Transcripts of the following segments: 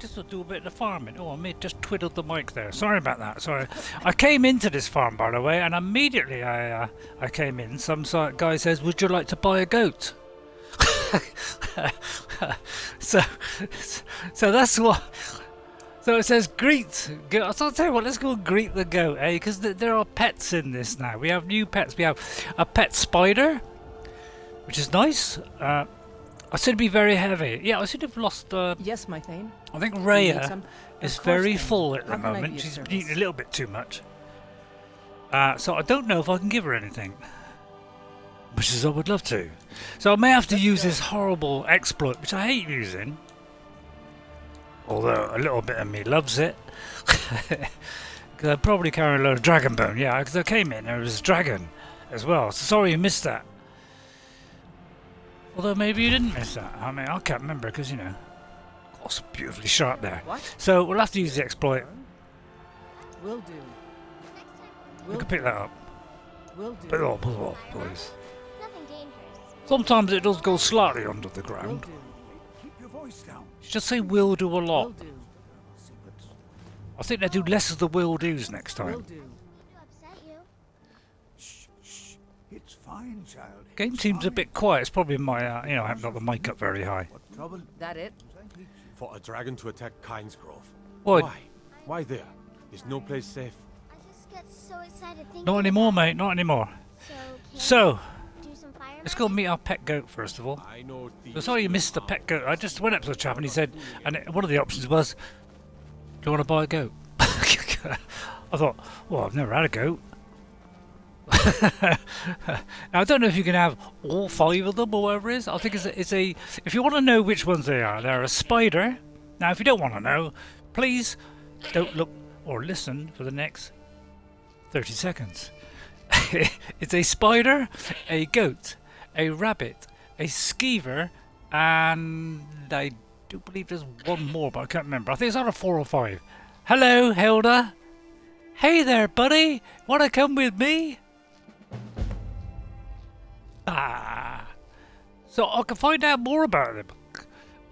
just to do a bit of the farming. Oh, I may just twiddled the mic there. Sorry about that. Sorry. I came into this farm, by the way, and immediately I came in. Some guy says, "Would you like to buy a goat?" so that's what. So it says greet. So I'll tell you what. Let's go and greet the goat, eh? Because there are pets in this now. We have new pets. We have a pet spider, which is nice. I seem to be very heavy. Yeah, I seem to have lost. Yes, my thane. I think Raya is very full at the moment. She's eating a little bit too much. So I don't know if I can give her anything. Which is I would love to. So I may have to use this horrible exploit, which I hate using. Although a little bit of me loves it. Because I probably carry a load of dragon bone. Yeah, because I came in and there was a dragon as well. So sorry you missed that. Although maybe you didn't miss that. I mean, I can't remember because, you know, oh, it's beautifully sharp there. What? So we'll have to use the exploit. Will do. We can pick that up. Will do. Put it up, please. Nothing dangerous. Sometimes it does go slightly under the Will ground. do. Keep your voice down. You just say will do a Will lot. do. I think they do less of the will do's next Will time. do. To upset you. Shh, shh. It's fine, child. Game seems a bit quiet. It's probably my, you know, I haven't got the mic up very high. What trouble? That it? For a dragon to attack Kynesgrove. What? Why? Why there? Is no place safe? I just get so excited thinking. Not anymore, about it. mate. Not anymore. Can So, we do some fire let's go magic? meet our pet goat first of all. I know So sorry you missed the pet goat. I just went up to the chap and he said, and one of the options was, do you want to buy a goat? I thought, well, I've never had a goat. Now, I don't know if you can have all 5 of them or whatever it is. I think it's a if you want to know which ones they are, they're a spider. Now, if you don't want to know, please don't look or listen for the next 30 seconds. It's a spider, a goat, a rabbit, a skeever, and I do believe there's one more, but I can't remember. I think it's either 4 or 5. Hello, Hilda. Hey there, buddy. Want to come with me? Ah. So I can find out more about them.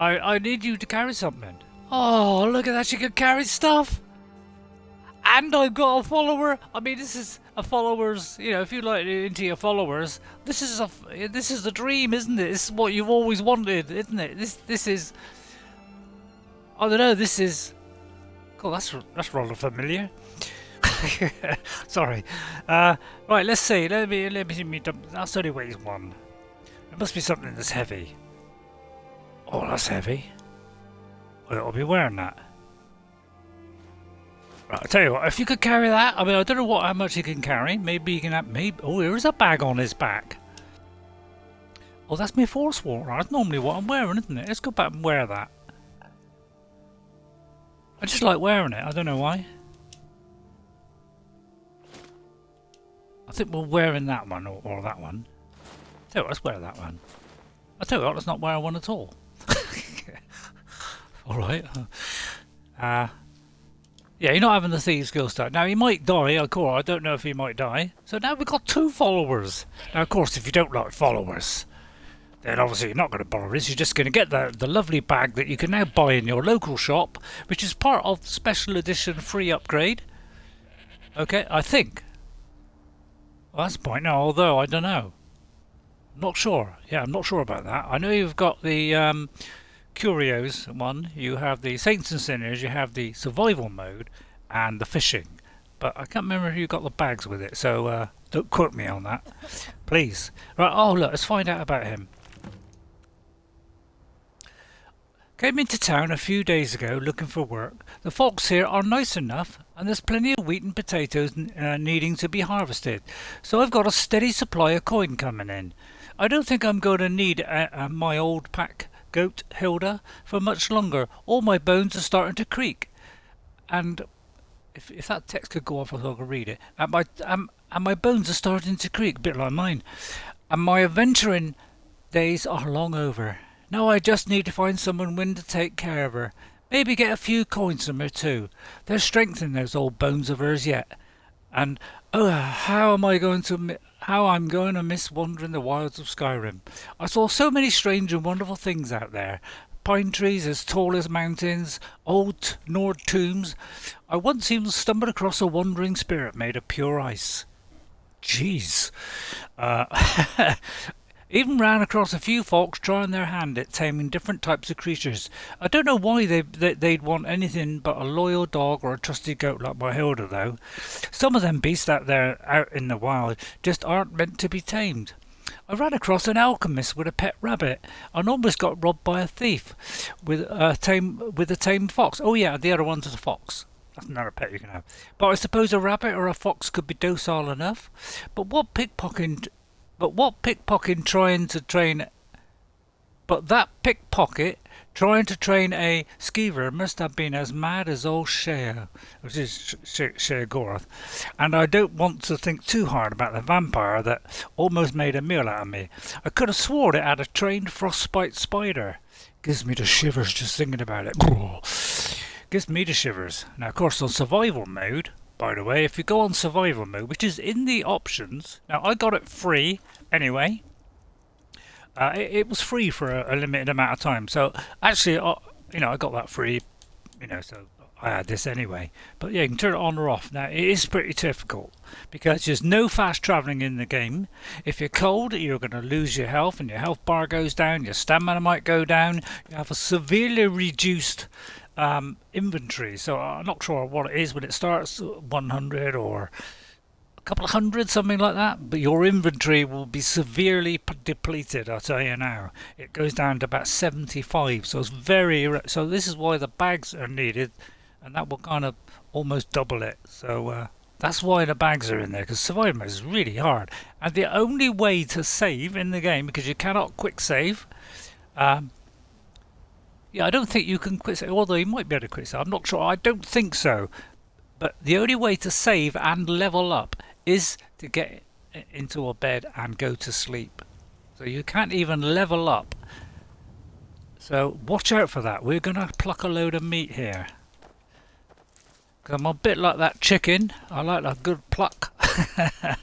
I need you to carry something. Oh, look at that. She can carry stuff. And I've got a follower. I mean, this is a follower's, you know, if you like into your followers, this is the dream, isn't it? This is what you've always wanted, isn't it? This is, I don't know, this is, oh, that's rather familiar. Sorry. Right, let's see. Let me dump. That's only weighs 1. It must be something that's heavy. Oh, that's heavy. I'll be wearing that. Right, I'll tell you what. If you could carry that, I mean, I don't know how much you can carry. Maybe you can have. Maybe. Oh, there is a bag on his back. Oh, that's my force water. That's normally what I'm wearing, isn't it? Let's go back and wear that. I just like wearing it. I don't know why. I think we're wearing that one or that one. Tell you what, let's wear that one. I tell you what, let's not wear one at all. Alright. Yeah, you're not having the Thieves Guild start. Now, he might die, of course. I don't know if he might die. So now we've got 2 followers. Now, of course, if you don't like followers, then obviously you're not going to bother this. You're just going to get the lovely bag that you can now buy in your local shop, which is part of the special edition free upgrade. Okay, I think. Well, that's the point now, although I don't know. I'm not sure. Yeah, I'm not sure about that. I know you've got the Curios one, you have the Saints and Sinners, you have the survival mode, and the fishing. But I can't remember if you got the bags with it, so don't quote me on that. Please. Right, oh look, let's find out about him. Came into town a few days ago looking for work. The folks here are nice enough and there's plenty of wheat and potatoes needing to be harvested. So I've got a steady supply of coin coming in. I don't think I'm going to need my old pack goat, Hilda, for much longer. All my bones are starting to creak. And if that text could go off, I could read it. And my bones are starting to creak, a bit like mine. And my adventuring days are long over. Now I just need to find someone willing to take care of her. Maybe get a few coins from her too. There's strength in those old bones of hers yet. And oh, how I'm going to miss wandering the wilds of Skyrim. I saw so many strange and wonderful things out there, pine trees as tall as mountains, old Nord tombs. I once even stumbled across a wandering spirit made of pure ice. Jeez. Even ran across a few folks trying their hand at taming different types of creatures. I don't know why they'd want anything but a loyal dog or a trusty goat like my Hilda, though. Some of them beasts out there out in the wild just aren't meant to be tamed. I ran across an alchemist with a pet rabbit and almost got robbed by a thief with a tamed fox. Oh yeah, the other one's a fox. That's another pet you can have. But I suppose a rabbit or a fox could be docile enough. But that pickpocket trying to train a skeever must have been as mad as old Cher, which is Cher Gorath. And I don't want to think too hard about the vampire that almost made a meal out of me. I could have sworn it had a trained frostbite spider. Gives me the shivers just thinking about it. Gives me the shivers. Now, of course, on survival mode, by the way, if you go on survival mode, which is in the options, now I got it free anyway. It was free for a limited amount of time. So actually, I got that free, so I had this anyway. But yeah, you can turn it on or off. Now, it is pretty difficult because there's no fast travelling in the game. If you're cold, you're going to lose your health and your health bar goes down. Your stamina might go down. You have a severely reduced inventory. So I'm not sure what it is when it starts, 100 or a couple of hundred, something like that, but your inventory will be severely depleted, I'll tell you now. It goes down to about 75, so it's so this is why the bags are needed, and that will kind of almost double it. So that's why the bags are in there, because survival mode is really hard. And the only way to save in the game, because you cannot quick save, yeah, I don't think you can quick save, although you might be able to quick save, I'm not sure, I don't think so. But the only way to save and level up is to get into a bed and go to sleep. So you can't even level up. So watch out for that. We're going to pluck a load of meat here. Because I'm a bit like that chicken. I like a good pluck. I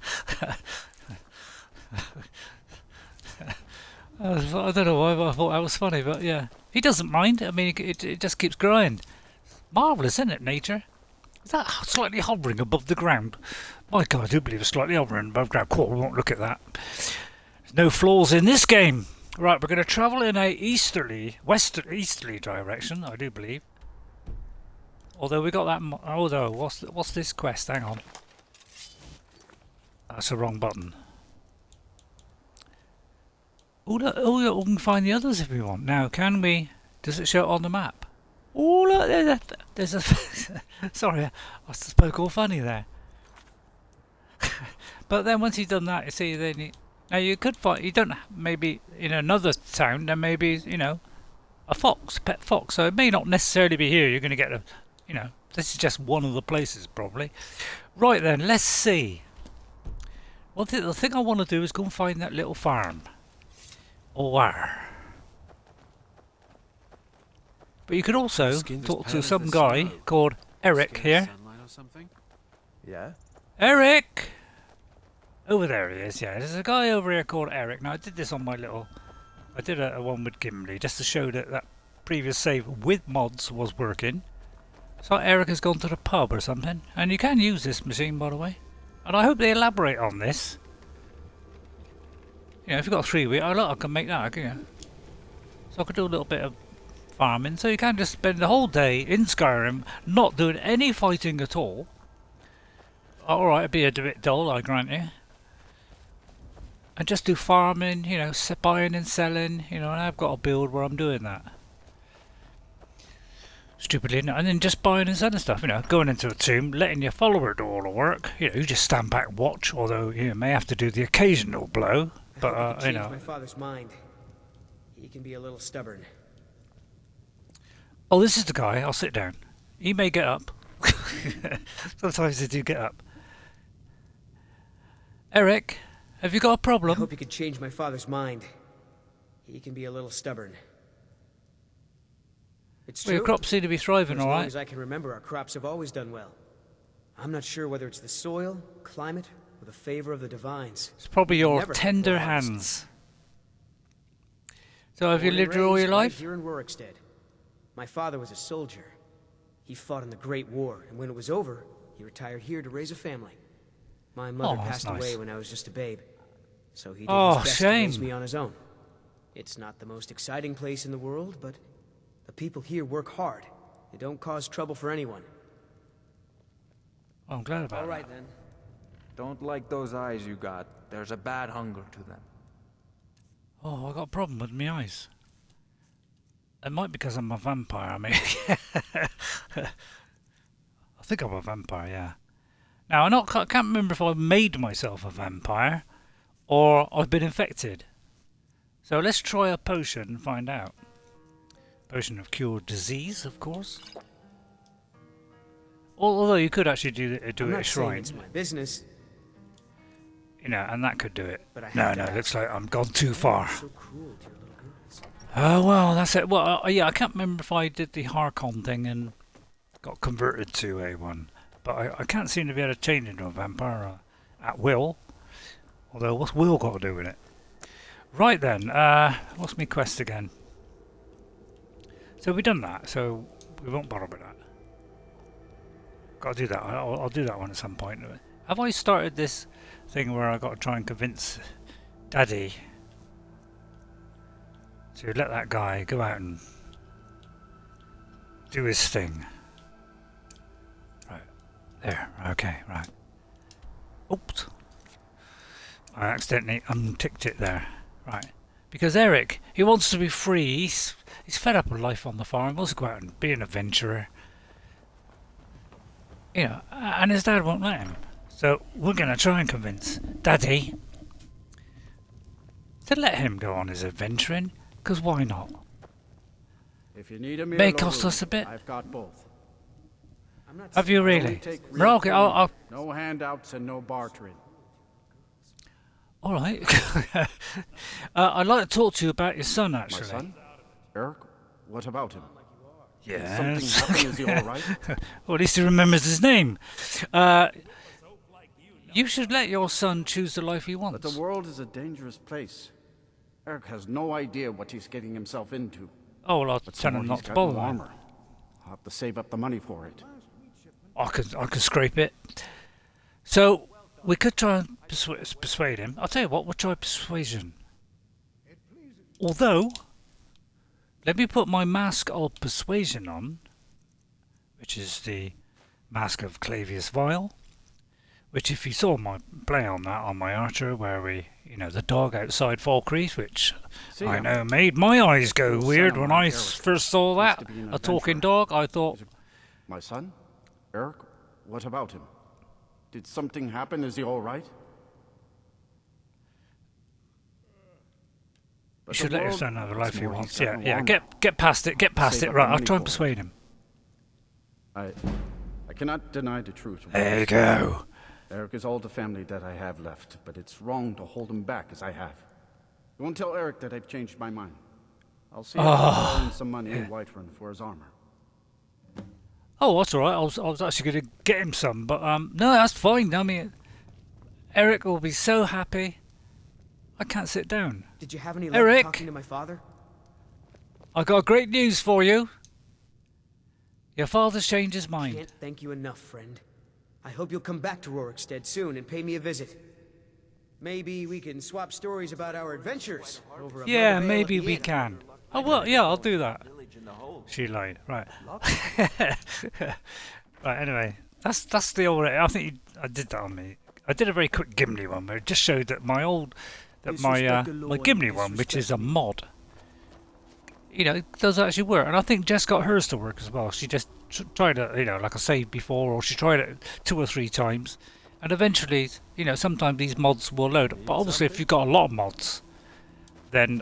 don't know why, but I thought that was funny. But yeah, he doesn't mind. I mean, it just keeps growing. Marvellous, isn't it, nature? Is that slightly hovering above the ground? My God, I do believe it's slightly hovering above the ground. Cool, we won't look at that. There's no flaws in this game. Right, we're going to travel in a easterly direction, I do believe. Although we got that. Although, what's this quest? Hang on. That's the wrong button. Oh, we can find the others if we want. Now, can we? Does it show it on the map? Oh, look, there's a sorry, I spoke all funny there. But then once you've done that, you see, then now you could find, you don't, maybe in another town, there may be, a pet fox. So it may not necessarily be here. You're going to get a, this is just one of the places probably. Right then, let's see. Well, the thing I want to do is go and find that little farm. Or but you could also talk to some guy called Eric here. Yeah? Eric! Over there he is, yeah. There's a guy over here called Eric. Now I did this on my little... I did a one with Gimli just to show that previous save with mods was working. So Eric has gone to the pub or something. And you can use this machine, by the way. And I hope they elaborate on this. If you've got a 3-wheel, I can make that, So I could do a little bit of farming, so you can just spend the whole day in Skyrim not doing any fighting at all. Alright, it'd be a bit dull, I grant you. And just do farming, buying and selling, and I've got a build where I'm doing that. Stupidly, and then just buying and selling stuff, going into a tomb, letting your follower do all the work. You just stand back and watch, although you may have to do the occasional blow. But, change my father's mind. He can be a little stubborn. Oh, this is the guy. I'll sit down. He may get up. Sometimes they do get up. Eric, have you got a problem? I hope you could change my father's mind. He can be a little stubborn. It's true. Well, your crops seem to be thriving, all right. As long as I can remember, our crops have always done well. I'm not sure whether it's the soil, climate, or the favor of the divines. It's probably your tender hands. So have you Born and lived here all raised your right life? here in Rorikstead. My father was a soldier. He fought in the Great War, and when it was over, he retired here to raise a family. My mother Oh, that's passed away nice. when I was just a babe, so he did Oh, his best to raise shame. me on his own. It's not the most exciting place in the world, but the people here work hard. They don't cause trouble for anyone. Oh, I'm glad about All that. right then. Don't like those eyes you got. There's a bad hunger to them. Oh, I got a problem with my eyes. It might be because I'm a vampire. I mean, I think I'm a vampire. Yeah. Now I can't remember if I made myself a vampire or I've been infected. So let's try a potion and find out. Potion of cure disease, of course. Although you could actually do it I'm at not a saying shrine, it's my business, you know, and that could do it. but I No, have to no, ask. looks like I'm gone too far. So cruel to your little girls. Oh well, that's it. Well, yeah, I can't remember if I did the Harkon thing and got converted to a one, but I can't seem to be able to change into a vampire at will. Although, what's will got to do with it? Right then, what's my quest again? So we've done that, so we won't bother with that. Got to do that. I'll do that one at some point. Have I started this thing where I got to try and convince Daddy to let that guy go out and do his thing? Right. There. Okay, right. Oops. I accidentally unticked it there. Right. Because Eric, he wants to be free. He's fed up with life on the farm. He wants to go out and be an adventurer. You know, and his dad won't let him. So we're going to try and convince Daddy to let him go on his adventuring. Because why not? If you need a May cost us a bit. I've got both. I'm not Have you really? Take Well, okay, I'll No handouts and no bartering. all right. I'd like to talk to you about your son, My actually. son? Eric? What about him? Yes. Something happened? Is he all right? Well, at least he remembers his name. You should let your son choose the life he But wants. the world is a dangerous place. Eric has no idea what he's getting himself into. Oh, well, I'll But tell some him more not he's to got bother. no then. armor. I'll have to save up the money for it. I could scrape it. So we could try and persuade him. I'll tell you what, we'll try persuasion. Although, let me put my mask of persuasion on, which is the mask of Clavius Vile. Which, if you saw my play on that on my archer, where we, you know, the dog outside Falkreath, which See, I I'm know made my eyes go Son weird of when my I Eric. first saw Used that. to be an A talking adventurer. dog, I thought, My son? Eric? What about him? Did something happen? Is he all right? you But should the let your world- son have the it's life he more he's wants. got Yeah, no yeah. armor. Get past it. Get past Save it. up the Right, I'll money try and for it. persuade him. I cannot deny the truth. There you go. Eric is all the family that I have left, but it's wrong to hold him back as I have. I won't tell Eric that I've changed my mind. I'll see if I can borrow him some money in Whiterun for his armor. Oh, that's all right. I was actually going to get him some, but no, that's fine. I mean, Eric will be so happy. I can't sit down. Did you have any luck Eric? talking to my father? I got great news for you. Your father's changed his mind. Can't thank you enough, friend. I hope you'll come back to Rorikstead soon and pay me a visit. Maybe we can swap stories about our adventures over a Yeah, mug of ale maybe at the we inn. can. Oh, well, yeah, I'll do that. She lied. Right. Right, anyway. That's the old... I think I did that on me. I did a very quick Gimli one where it just showed that my old... That my Disrespect the law my and Gimli one, which is a disrespect me. mod, you know, it does actually work. And I think Jess got hers to work as well. She just tried it, you know, like I said before, or she tried it 2 or 3 times. And eventually, you know, sometimes these mods will load. But obviously, if you've got a lot of mods, then,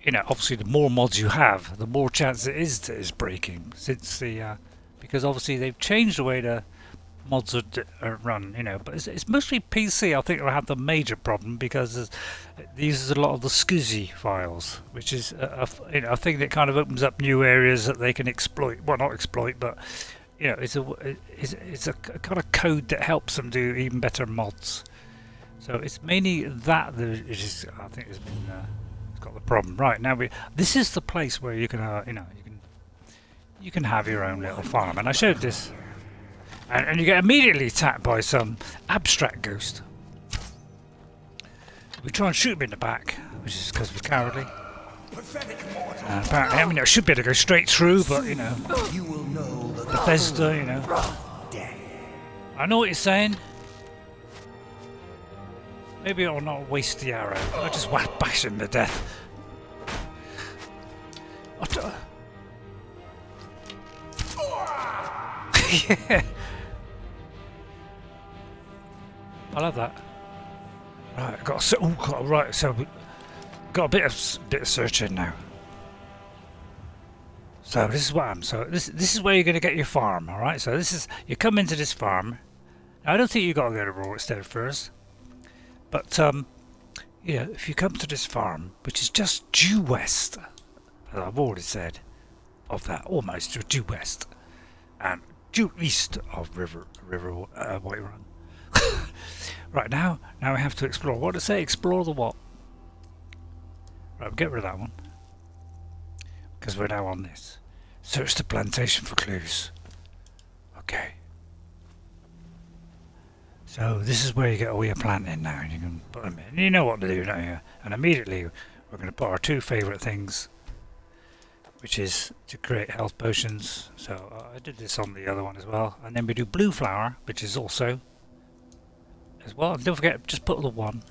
you know, obviously the more mods you have, the more chance it is that it's breaking. Since the, because obviously they've changed the way the mods are run, you know. But it's mostly PC, I think, will have the major problem because it uses a lot of the SCSI files, which is you know, a thing that kind of opens up new areas that they can exploit. Well, not exploit, but you know, it's a kind of code that helps them do even better mods. So it's mainly that is, I think, has been got the problem. Right, now this is the place where you can, you can have your own little farm. And I showed this. And you get immediately attacked by some abstract ghost. We try and shoot him in the back, which is because we're cowardly. Apparently, I mean, I should be able to go straight through, but, you know, Bethesda, you know. I know what you're saying. Maybe I'll not waste the arrow. I'll just bash him to death. Yeah. I love that. Right, I got right. So we got a bit of searching now. So this is what I'm. So this is where you're going to get your farm. All right. So this is you come into this farm. Now, I don't think you got to go to Rorikstead first, but yeah, if you come to this farm, which is just due west, as I've already said, of that almost due west, and due east of River Whiterun. Right, now we have to explore. What did it say? Explore the what? Right, we'll get rid of that one. Because we're now on this. Search the plantation for clues. Okay. So this is where you get all your planting now. And you can put them in. You know what to do, don't you? And immediately we're going to put our two favourite things, which is to create health potions. So I did this on the other one as well. And then we do blue flower, which is also as well. And don't forget, just put the one.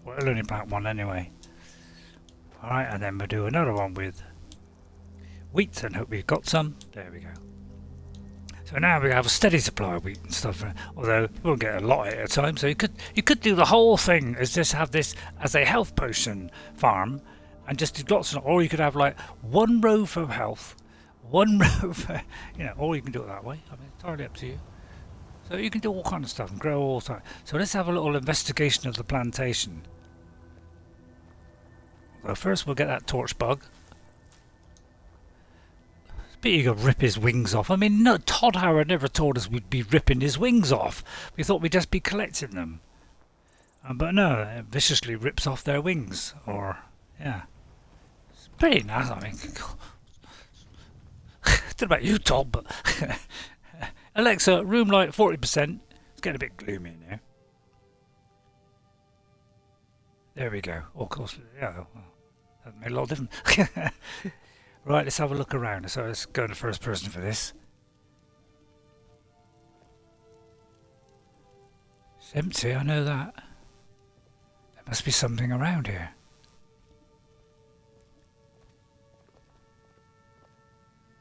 Well, I'll only plant one anyway. Alright, and then we'll do another one with wheat and hope we've got some. There we go. So now we have a steady supply of wheat and stuff. Although we won't get a lot at a time. So you could do the whole thing is just have this as a health potion farm and just do lots of, or you could have like one row for health, one row for, you know, or you can do it that way. I mean, entirely up to you. So you can do all kinds of stuff and grow all the time. So let's have a little investigation of the plantation. Well, first we'll get that torch bug. It's a bit you could rip his wings off. I mean, no, Todd Howard never told us we'd be ripping his wings off. We thought we'd just be collecting them. But no, it viciously rips off their wings. Or, yeah. It's pretty nice, I mean. I don't know about you, Todd, but... Alexa, room light 40%. It's getting a bit gloomy in here. There we go. Oh, of course, yeah, well, that made a lot of difference. Right, let's have a look around. So let's go to first person for this. It's empty, I know that. There must be something around here.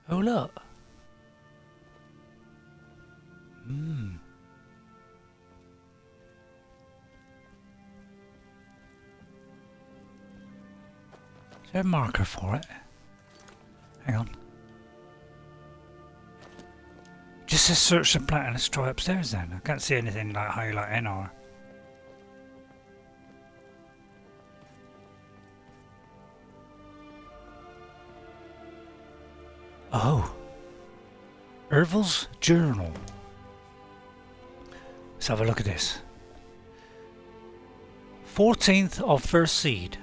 Oh, look. Is there a marker for it? Hang on. Just says search the plant and let's try upstairs then. I can't see anything like highlighting or... Oh. Ervil's journal. Let's have a look at this. 14th of first seed.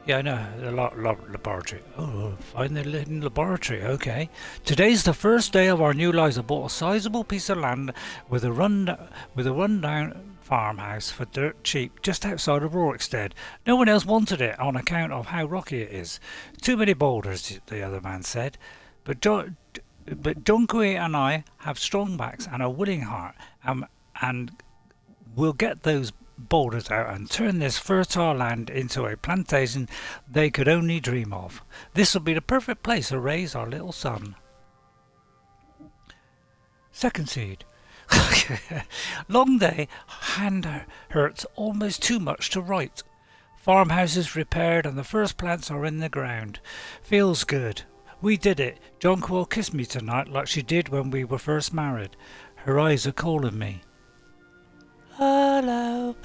Yeah, I know, the laboratory. Oh, find the hidden laboratory, okay. Today's the first day of our new lives. I bought a sizable piece of land with a rundown farmhouse for dirt cheap just outside of Rorikstead. No one else wanted it on account of how rocky it is. Too many boulders, the other man said. But Dunkui and I have strong backs and a willing heart, and we'll get those boulders out and turn this fertile land into a plantation they could only dream of. This will be the perfect place to raise our little son. Second seed. Long day, hand hurts almost too much to write. Farmhouses repaired and the first plants are in the ground. Feels good. We did it. Jonk will kiss me tonight like she did when we were first married. Her eyes are calling me. Hello.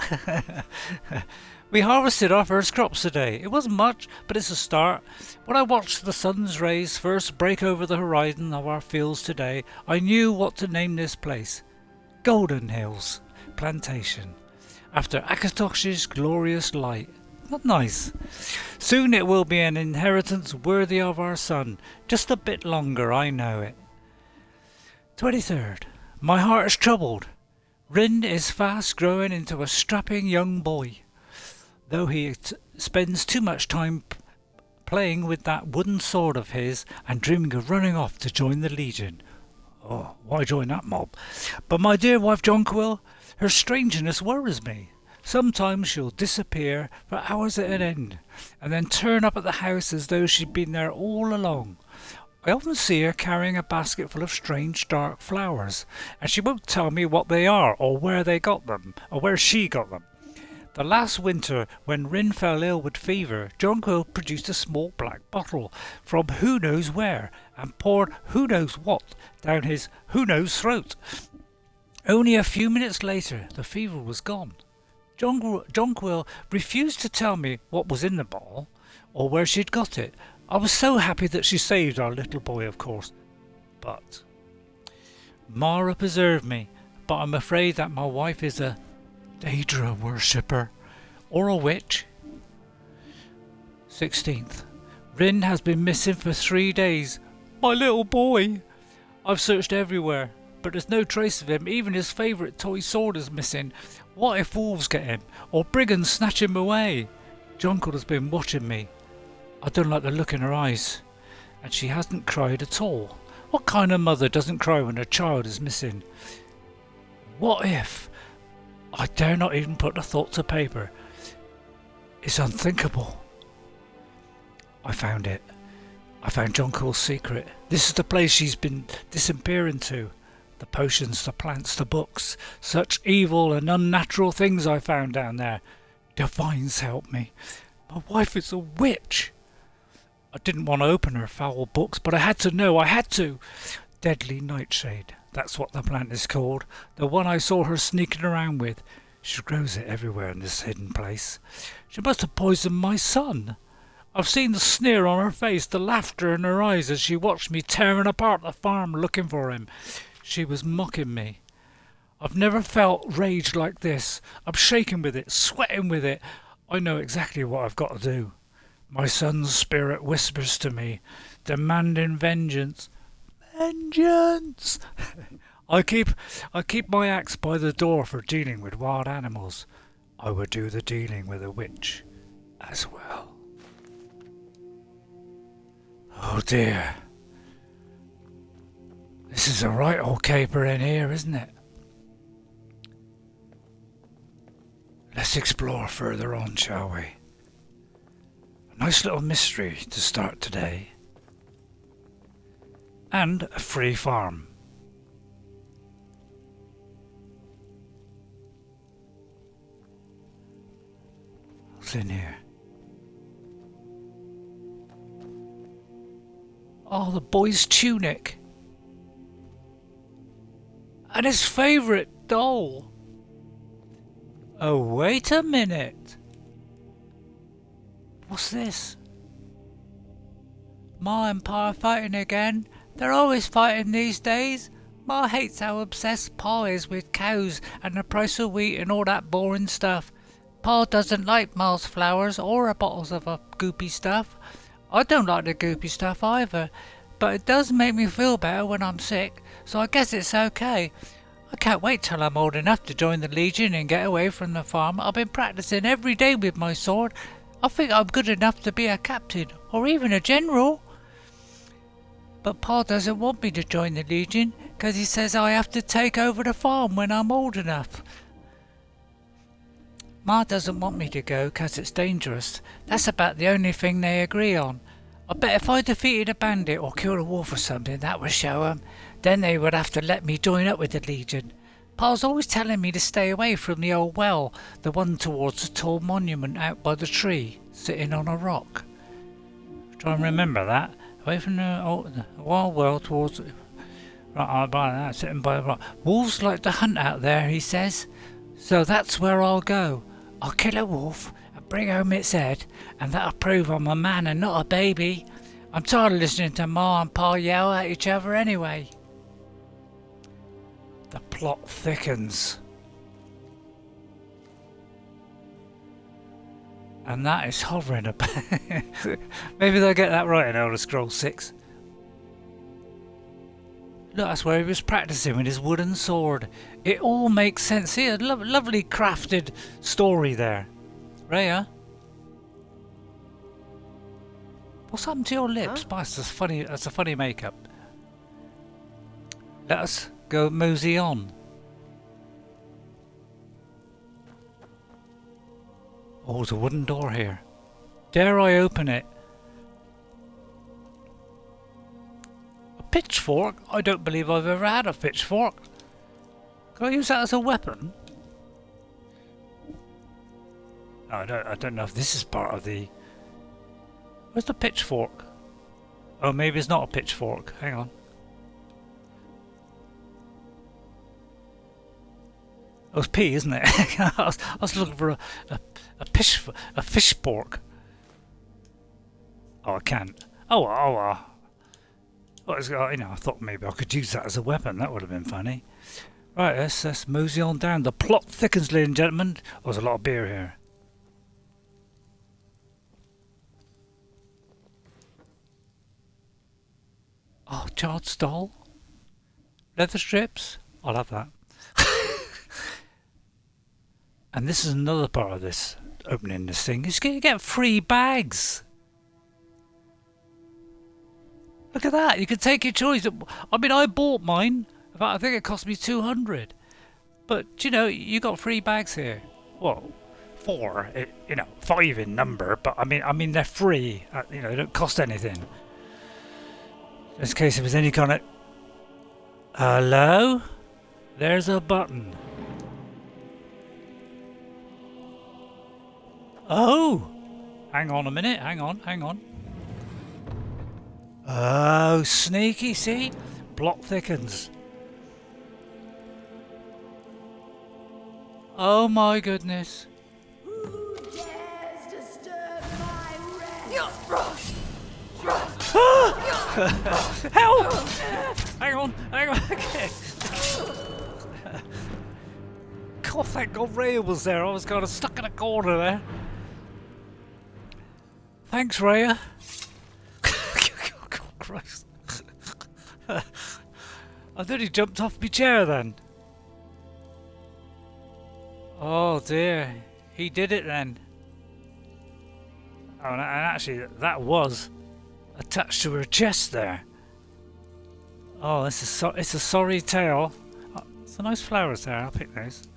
We harvested our first crops today. It wasn't much, but it's a start. When I watched the sun's rays first break over the horizon of our fields today, I knew what to name this place. Golden Hills Plantation. After Akatosh's glorious light. Not nice. Soon it will be an inheritance worthy of our son. Just a bit longer, I know it. 23rd. My heart is troubled. Rin is fast growing into a strapping young boy, though he spends too much time playing with that wooden sword of his and dreaming of running off to join the Legion. Oh, why join that mob? But my dear wife Jonquil, her strangeness worries me. Sometimes she'll disappear for hours at an end, and then turn up at the house as though she'd been there all along. I often see her carrying a basket full of strange dark flowers, and she won't tell me what they are, or where they got them, or where she got them. The last winter, when Rin fell ill with fever, Jonquil produced a small black bottle from who knows where, and poured who knows what down his who knows throat. Only a few minutes later, the fever was gone. Jonquil refused to tell me what was in the bottle, or where she'd got it. I was so happy that she saved our little boy, of course. But Mara preserved me, but I'm afraid that my wife is a Daedra worshipper, or a witch. 16th. Rin has been missing for 3 days. My little boy! I've searched everywhere, but there's no trace of him. Even his favourite toy sword is missing. What if wolves get him, or brigands snatch him away? Jonquil has been watching me. I don't like the look in her eyes, and she hasn't cried at all. What kind of mother doesn't cry when her child is missing? What if? I dare not even put the thought to paper. It's unthinkable. I found it. I found Jonquil's secret. This is the place she's been disappearing to. The potions, the plants, the books. Such evil and unnatural things I found down there. Divines help me. My wife is a witch. I didn't want to open her foul books, but I had to know. I had to. Deadly nightshade. That's what the plant is called. The one I saw her sneaking around with. She grows it everywhere in this hidden place. She must have poisoned my son. I've seen the sneer on her face, the laughter in her eyes as she watched me tearing apart the farm looking for him. She was mocking me. I've never felt rage like this. I'm shaking with it, sweating with it. I know exactly what I've got to do. My son's spirit whispers to me, demanding vengeance. Vengeance! I keep my axe by the door for dealing with wild animals. I would do the dealing with a witch as well. Oh dear. This is a right old caper in here, isn't it? Let's explore further on, shall we? A nice little mystery to start today. And a free farm. What's in here? Oh, the boy's tunic. And his favourite doll. Oh, wait a minute. What's this? Ma and Pa are fighting again. They're always fighting these days. Ma hates how obsessed Pa is with cows and the price of wheat and all that boring stuff. Pa doesn't like Ma's flowers or her bottles of goopy stuff. I don't like the goopy stuff either, but it does make me feel better when I'm sick, so I guess it's okay. I can't wait till I'm old enough to join the Legion and get away from the farm. I've been practicing every day with my sword. I think I'm good enough to be a captain, or even a general. But Pa doesn't want me to join the Legion, because he says I have to take over the farm when I'm old enough. Ma doesn't want me to go because it's dangerous. That's about the only thing they agree on. I bet if I defeated a bandit or killed a wolf or something, that would show 'em. Then they would have to let me join up with the Legion. Pa's always telling me to stay away from the old well, the one towards the tall monument out by the tree, sitting on a rock. Try and remember that. Away from the wild well towards... Right, by that, sitting by the rock. Wolves like to hunt out there, he says. So that's where I'll go. I'll kill a wolf and bring home its head, and that'll prove I'm a man and not a baby. I'm tired of listening to Ma and Pa yell at each other anyway. The plot thickens. And that is hovering about. Maybe they'll get that right in Elder Scrolls 6. Look, that's where he was practicing with his wooden sword. It all makes sense here. Lovely crafted story there. Raya? What's happened to your lips? Huh? That's funny. That's a funny makeup. Let us go mosey on. Oh, there's a wooden door here. Dare I open it? A pitchfork? I don't believe I've ever had a pitchfork. Can I use that as a weapon? Oh, I don't know if this is part of the... Where's the pitchfork? Oh, maybe it's not a pitchfork. Hang on. Oh, it's P, isn't it? I was looking for a fish fork. Oh, I can't. Oh, it's, you know, I thought maybe I could use that as a weapon. That would have been funny. Right, let's mosey on down. The plot thickens, ladies and gentlemen. Oh, there's a lot of beer here. Oh, charred stall. Leather strips. I'll have that. And this is another part of this, opening this thing. Is you get free bags. Look at that. You can take your choice. I mean, I bought mine. I think it cost me 200. But, you know, you got free bags here. Well, 4, you know, 5 in number. But, I mean, they're free. You know, they don't cost anything. Just in case it was any kind of... Hello? There's a button. Oh! Hang on a minute. Hang on. Oh, sneaky, see? Plot thickens. Oh my goodness. Who dares disturb my rest? Help! Hang on. Okay. God, thank God Raya was there. I was kind of stuck in a corner there. Thanks, Raya. God, Christ. I thought he jumped off my chair then. Oh dear. He did it then. Oh, and actually, that was attached to her chest there. Oh, it's a sorry tale. Oh, it's a nice flowers there. I'll pick those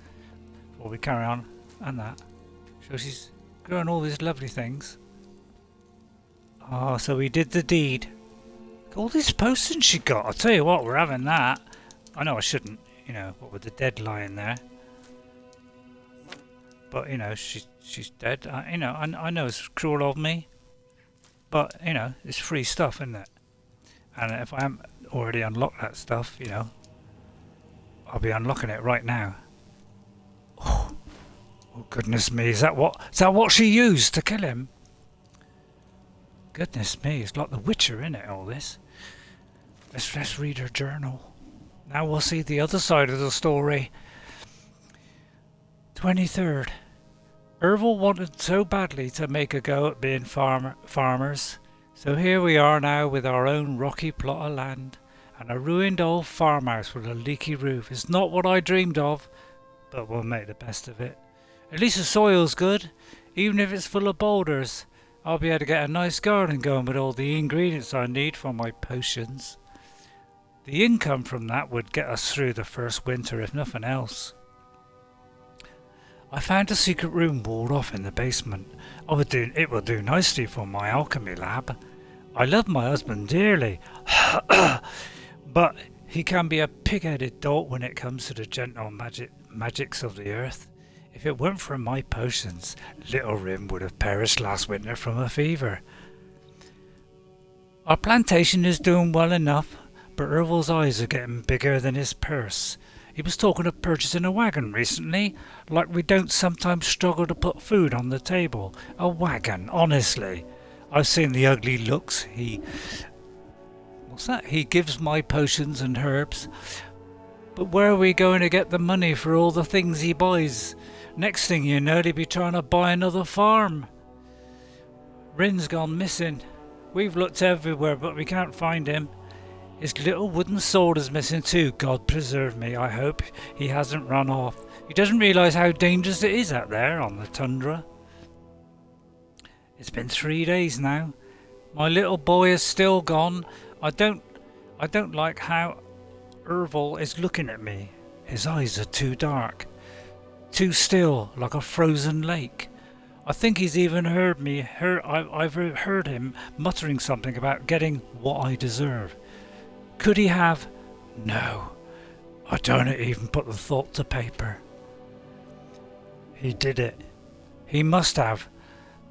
before we carry on. And that. So she's growing all these lovely things. Oh, so we did the deed. All these potions she got. I'll tell you what, we're having that. I know I shouldn't, you know, what with the dead lying there. But, you know, she's dead. You know, I know it's cruel of me. But, you know, it's free stuff, isn't it? And if I haven't already unlocked that stuff, you know, I'll be unlocking it right now. Oh goodness me, is that what she used to kill him? Goodness me, it's like The Witcher, innit, all this. Let's read her journal. Now we'll see the other side of the story. 23rd. Ervil wanted so badly to make a go at being farmers. So here we are now with our own rocky plot of land and a ruined old farmhouse with a leaky roof. It's not what I dreamed of, but we'll make the best of it. At least the soil's good, even if it's full of boulders. I'll be able to get a nice garden going with all the ingredients I need for my potions. The income from that would get us through the first winter if nothing else. I found a secret room walled off in the basement. It will do nicely for my alchemy lab. I love my husband dearly, but he can be a pig-headed dolt when it comes to the gentle magics of the earth. If it weren't for my potions, little Rim would have perished last winter from a fever. Our plantation is doing well enough, but Ervil's eyes are getting bigger than his purse. He was talking of purchasing a wagon recently, like we don't sometimes struggle to put food on the table. A wagon, honestly. I've seen the ugly looks he gives my potions and herbs. But where are we going to get the money for all the things he buys? Next thing you know, he'll be trying to buy another farm. Rin's gone missing. We've looked everywhere, but we can't find him. His little wooden sword is missing too. God preserve me. I hope he hasn't run off. He doesn't realise how dangerous it is out there on the tundra. It's been 3 days now. My little boy is still gone. I don't like how Erval is looking at me. His eyes are too dark, too still, like a frozen lake. I think he's even heard me. I've heard him muttering something about getting what I deserve. Could he have? No. I don't even put the thought to paper. He did it. He must have.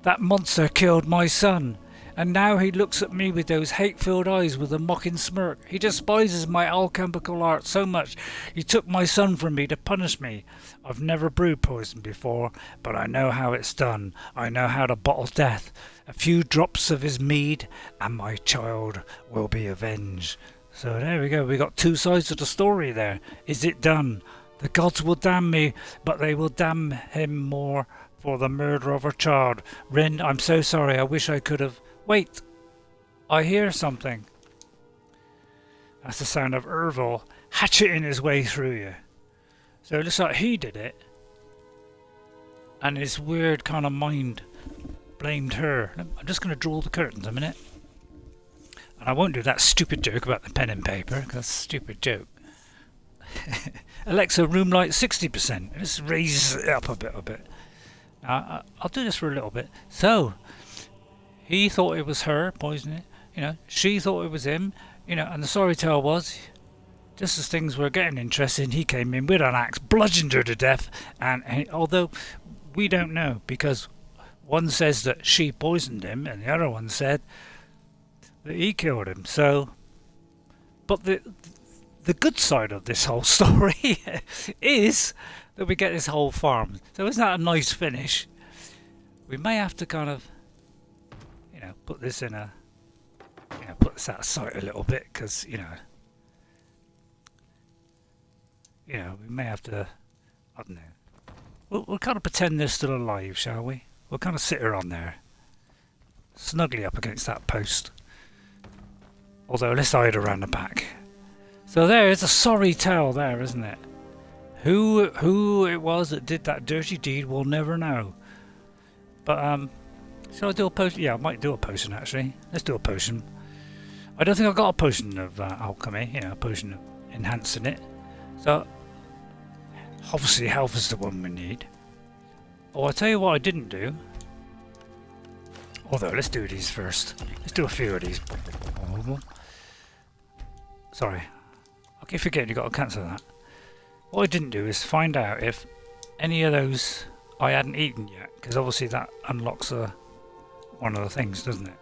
That monster killed my son. And now he looks at me with those hate-filled eyes with a mocking smirk. He despises my alchemical art so much. He took my son from me to punish me. I've never brewed poison before, but I know how it's done. I know how to bottle death. A few drops of his mead, and my child will be avenged. So there we go. We got two sides of the story there. Is it done? The gods will damn me, but they will damn him more for the murder of her child. Rin, I'm so sorry. I wish I could have... Wait, I hear something. That's the sound of Erval hatcheting his way through you. So it looks like he did it. And his weird kind of mind blamed her. I'm just going to draw the curtains a minute. And I won't do that stupid joke about the pen and paper, because that's a stupid joke. Alexa, room light 60%. Let's raise it up a bit. Now, I'll do this for a little bit. So... he thought it was her poisoning, she thought it was him, and the sorry tale was, just as things were getting interesting, he came in with an axe, bludgeoned her to death, and although we don't know, because one says that she poisoned him, and the other one said that he killed him, so, but the good side of this whole story is that we get this whole farm, so isn't that a nice finish? We may have to kind of put this in a, put this out of sight a little bit, because we may have to, I don't know. We'll kind of pretend they're still alive, shall we? We'll kind of sit her on there, snugly up against that post. Although let's hide around the back. So there is a sorry tale there, isn't it? Who it was that did that dirty deed, we'll never know. But shall I do a potion? Yeah, I might do a potion actually. Let's do a potion. I don't think I've got a potion of alchemy, a potion of enhancing it. So, obviously health is the one we need. Oh, I'll tell you what I didn't do. Although, let's do these first. Let's do a few of these. Sorry. I keep forgetting you've got to cancel that. What I didn't do is find out if any of those I hadn't eaten yet. Because obviously that unlocks one of the things, doesn't it?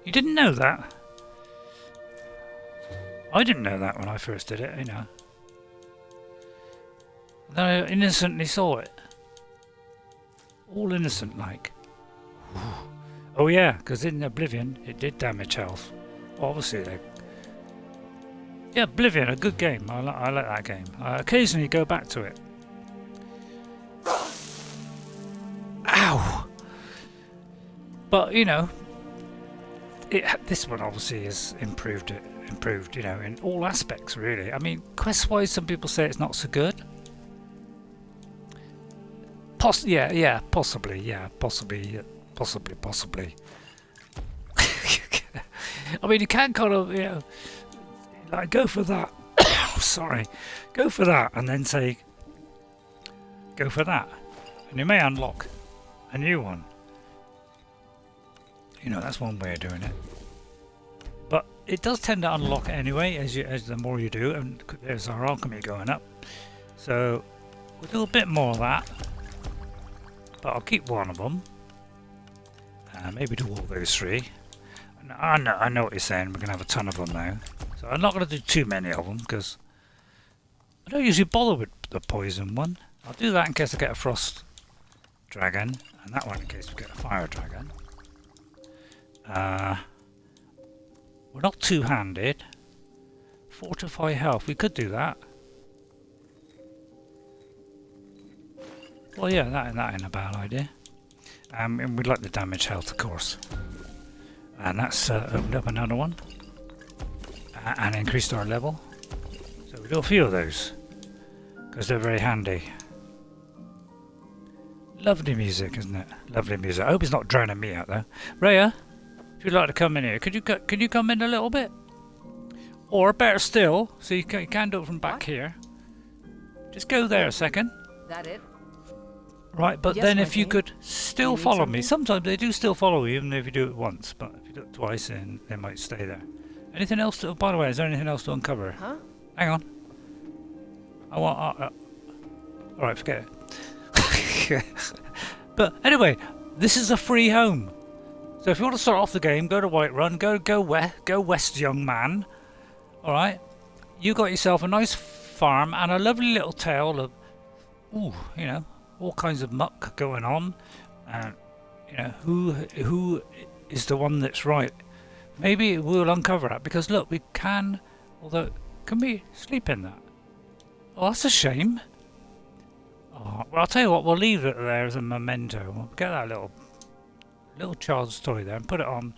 You didn't know that? I didn't know that when I first did it, Then I innocently saw it. All innocent like. Oh yeah, because in Oblivion it did damage health. Obviously they... Yeah, Oblivion, a good game. I like that game. I occasionally go back to it. Ow! But this one obviously has improved, in all aspects really. I mean, quest-wise, some people say it's not so good. Possibly. I mean, you can kind of, like go for that. Sorry, go for that, and then say, go for that, and you may unlock a new one. That's one way of doing it. But it does tend to unlock it anyway, as the more you do, and there's our alchemy going up. So we'll do a bit more of that. But I'll keep one of them. Maybe do all those three. I know what you're saying, we're going to have a ton of them now. So I'm not going to do too many of them, because I don't usually bother with the poison one. I'll do that in case I get a frost dragon, and that one in case we get a fire dragon. We're not two-handed. Fortify health, we could do that. Well, yeah, that ain't a bad idea. And we'd like the damage health, of course. And that's opened up another one. And increased our level. So we do a few of those. Because they're very handy. Lovely music, isn't it? Lovely music. I hope it's not drowning me out though. Raya, if you'd like to come in here, could you come in a little bit? Or better still, so you can do it from back here. Just go there a second. That it? Right, but Yes, then my if you king. could still need follow me. something? Sometimes they do still follow you, even if you do it once. But if you do it twice, then they might stay there. Anything else? By the way, is there anything else to uncover? Huh? Hang on. I want. All right, forget it. But anyway, this is a free home. So if you want to start off the game, go to Whiterun. Go west, young man. All right. You got yourself a nice farm and a lovely little tale of, you know, all kinds of muck going on. And you know who is the one that's right. Maybe we'll uncover that because look, we can. Although, can we sleep in that? Oh, that's a shame. Oh, well, I'll tell you what. We'll leave it there as a memento. We'll get that little child's toy there and put it on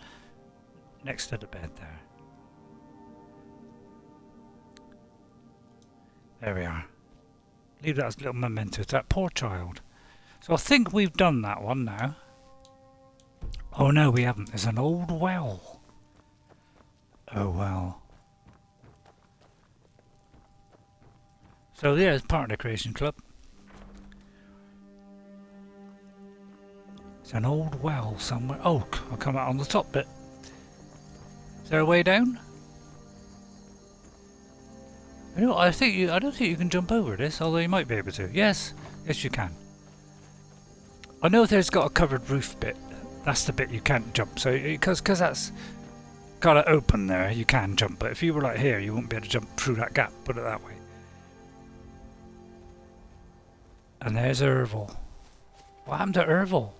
next to the bed there. There we are. Leave that as a little memento to that poor child. So I think we've done that one now. Oh no, we haven't. There's an old well. Oh well. So yeah, it's part of the Creation Club. It's an old well somewhere. Oh, I'll come out on the top bit. Is there a way down? I don't think you can jump over this, although you might be able to. Yes, yes you can. I know there's got a covered roof bit. That's the bit you can't jump. So because that's kind of open there, you can jump. But if you were like here, you wouldn't be able to jump through that gap. Put it that way. And there's Ervil. What happened to Ervil?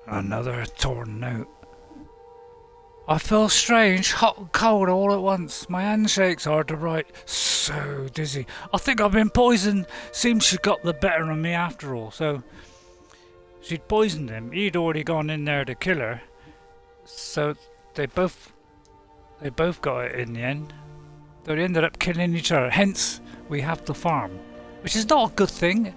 Another torn note. I feel strange, hot and cold all at once. My handshakes hard to write. So dizzy. I think I've been poisoned. Seems she got the better of me after all. So she'd poisoned him. He'd already gone in there to kill her. So they both got it in the end. So they ended up killing each other. Hence we have the farm, which is not a good thing,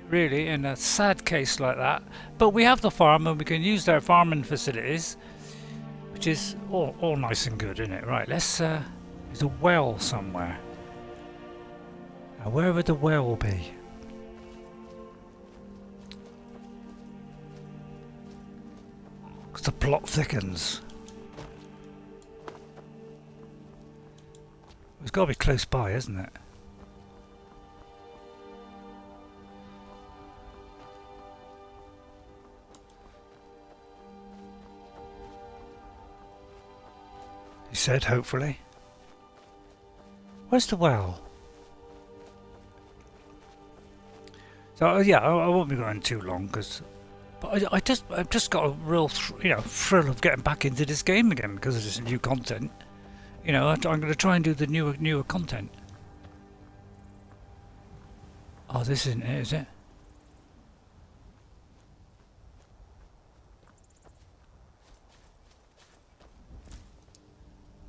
really, in a sad case like that. But we have the farm and we can use their farming facilities. Which is all nice and good, isn't it? Right, let's, there's a well somewhere. Now, where would the well be? Because the plot thickens. It's got to be close by, isn't it? He said, hopefully. Where's the well? So yeah, I won't be going too long because, but I've just got a real thrill of getting back into this game again because of this new content. You know, I'm going to try and do the newer content. Oh, this isn't it, is it?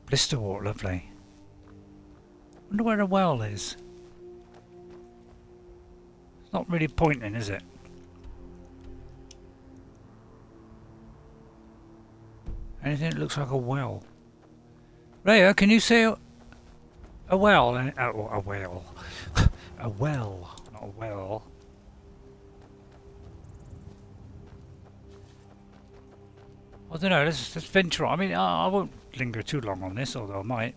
Blisterwort, lovely. Wonder where the well is. It's not really pointing, is it? Anything that looks like a well. Raya, can you see a well? A well. A well, not a well. I don't know, let's venture on. I mean, I won't linger too long on this, although I might.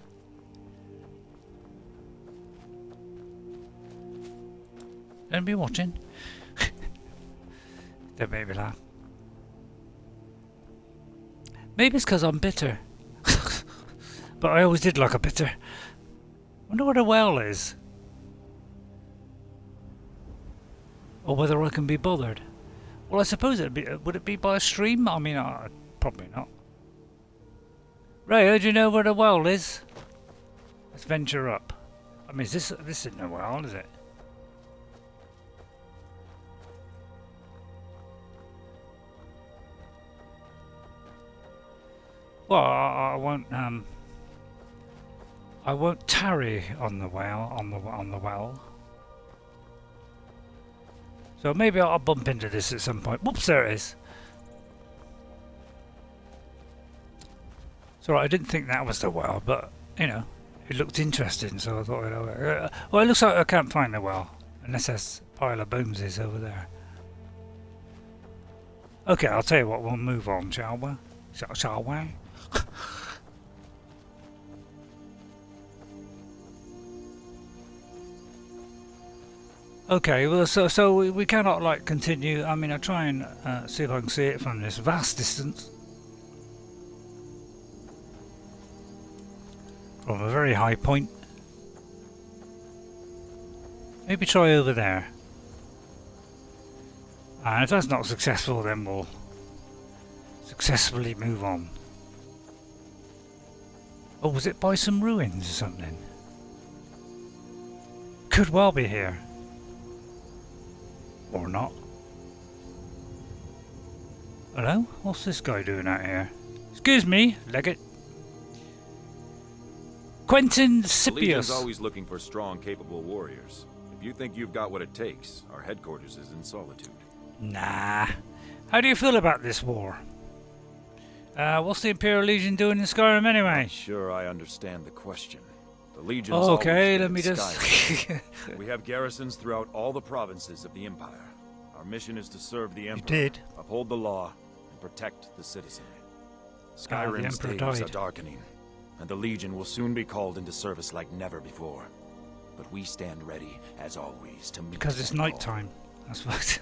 Don't be watching. Don't make me laugh. Maybe it's because I'm bitter. But I always did like a bitter. Wonder what a well is. Or whether I can be bothered. Well, I suppose it'd be. Would it be by a stream? I mean, probably not. Ray, do you know where the well is? Let's venture up. I mean, this isn't a well, is it? Well, I won't tarry on the well. On the well. So maybe I'll bump into this at some point. Whoops! There it is. It's alright. I didn't think that was the well, but you know, it looked interesting, so I thought, well, it looks like I can't find the well unless there's a pile of bones is over there. Okay, I'll tell you what. We'll move on, shall we? Shall we? Okay, well, so we cannot like continue. I mean, I'll try and see if I can see it from this vast distance, from a very high point. Maybe try over there, and if that's not successful, then we'll successfully move on. Oh, was it by some ruins or something? Could well be here. Or not. Hello? What's this guy doing out here? Excuse me, Leggett. Quentin The Legion's Scipius. always looking for strong, capable warriors. If you think you've got what it takes, our headquarters is in Solitude. Nah. How do you feel about this war? What's the Imperial Legion doing in Skyrim anyway? Sure, I understand the question. The Legion's Okay, always been let me in just... Skyrim. We have garrisons throughout all the provinces of the Empire. Our mission is to serve the Emperor, did. uphold the law, and protect the citizenry. the Skyrim's Emperor days are died. darkening, and the Legion will soon be called into service like never before. But we stand ready, as always, to meet Because it's that call. night time. That's what...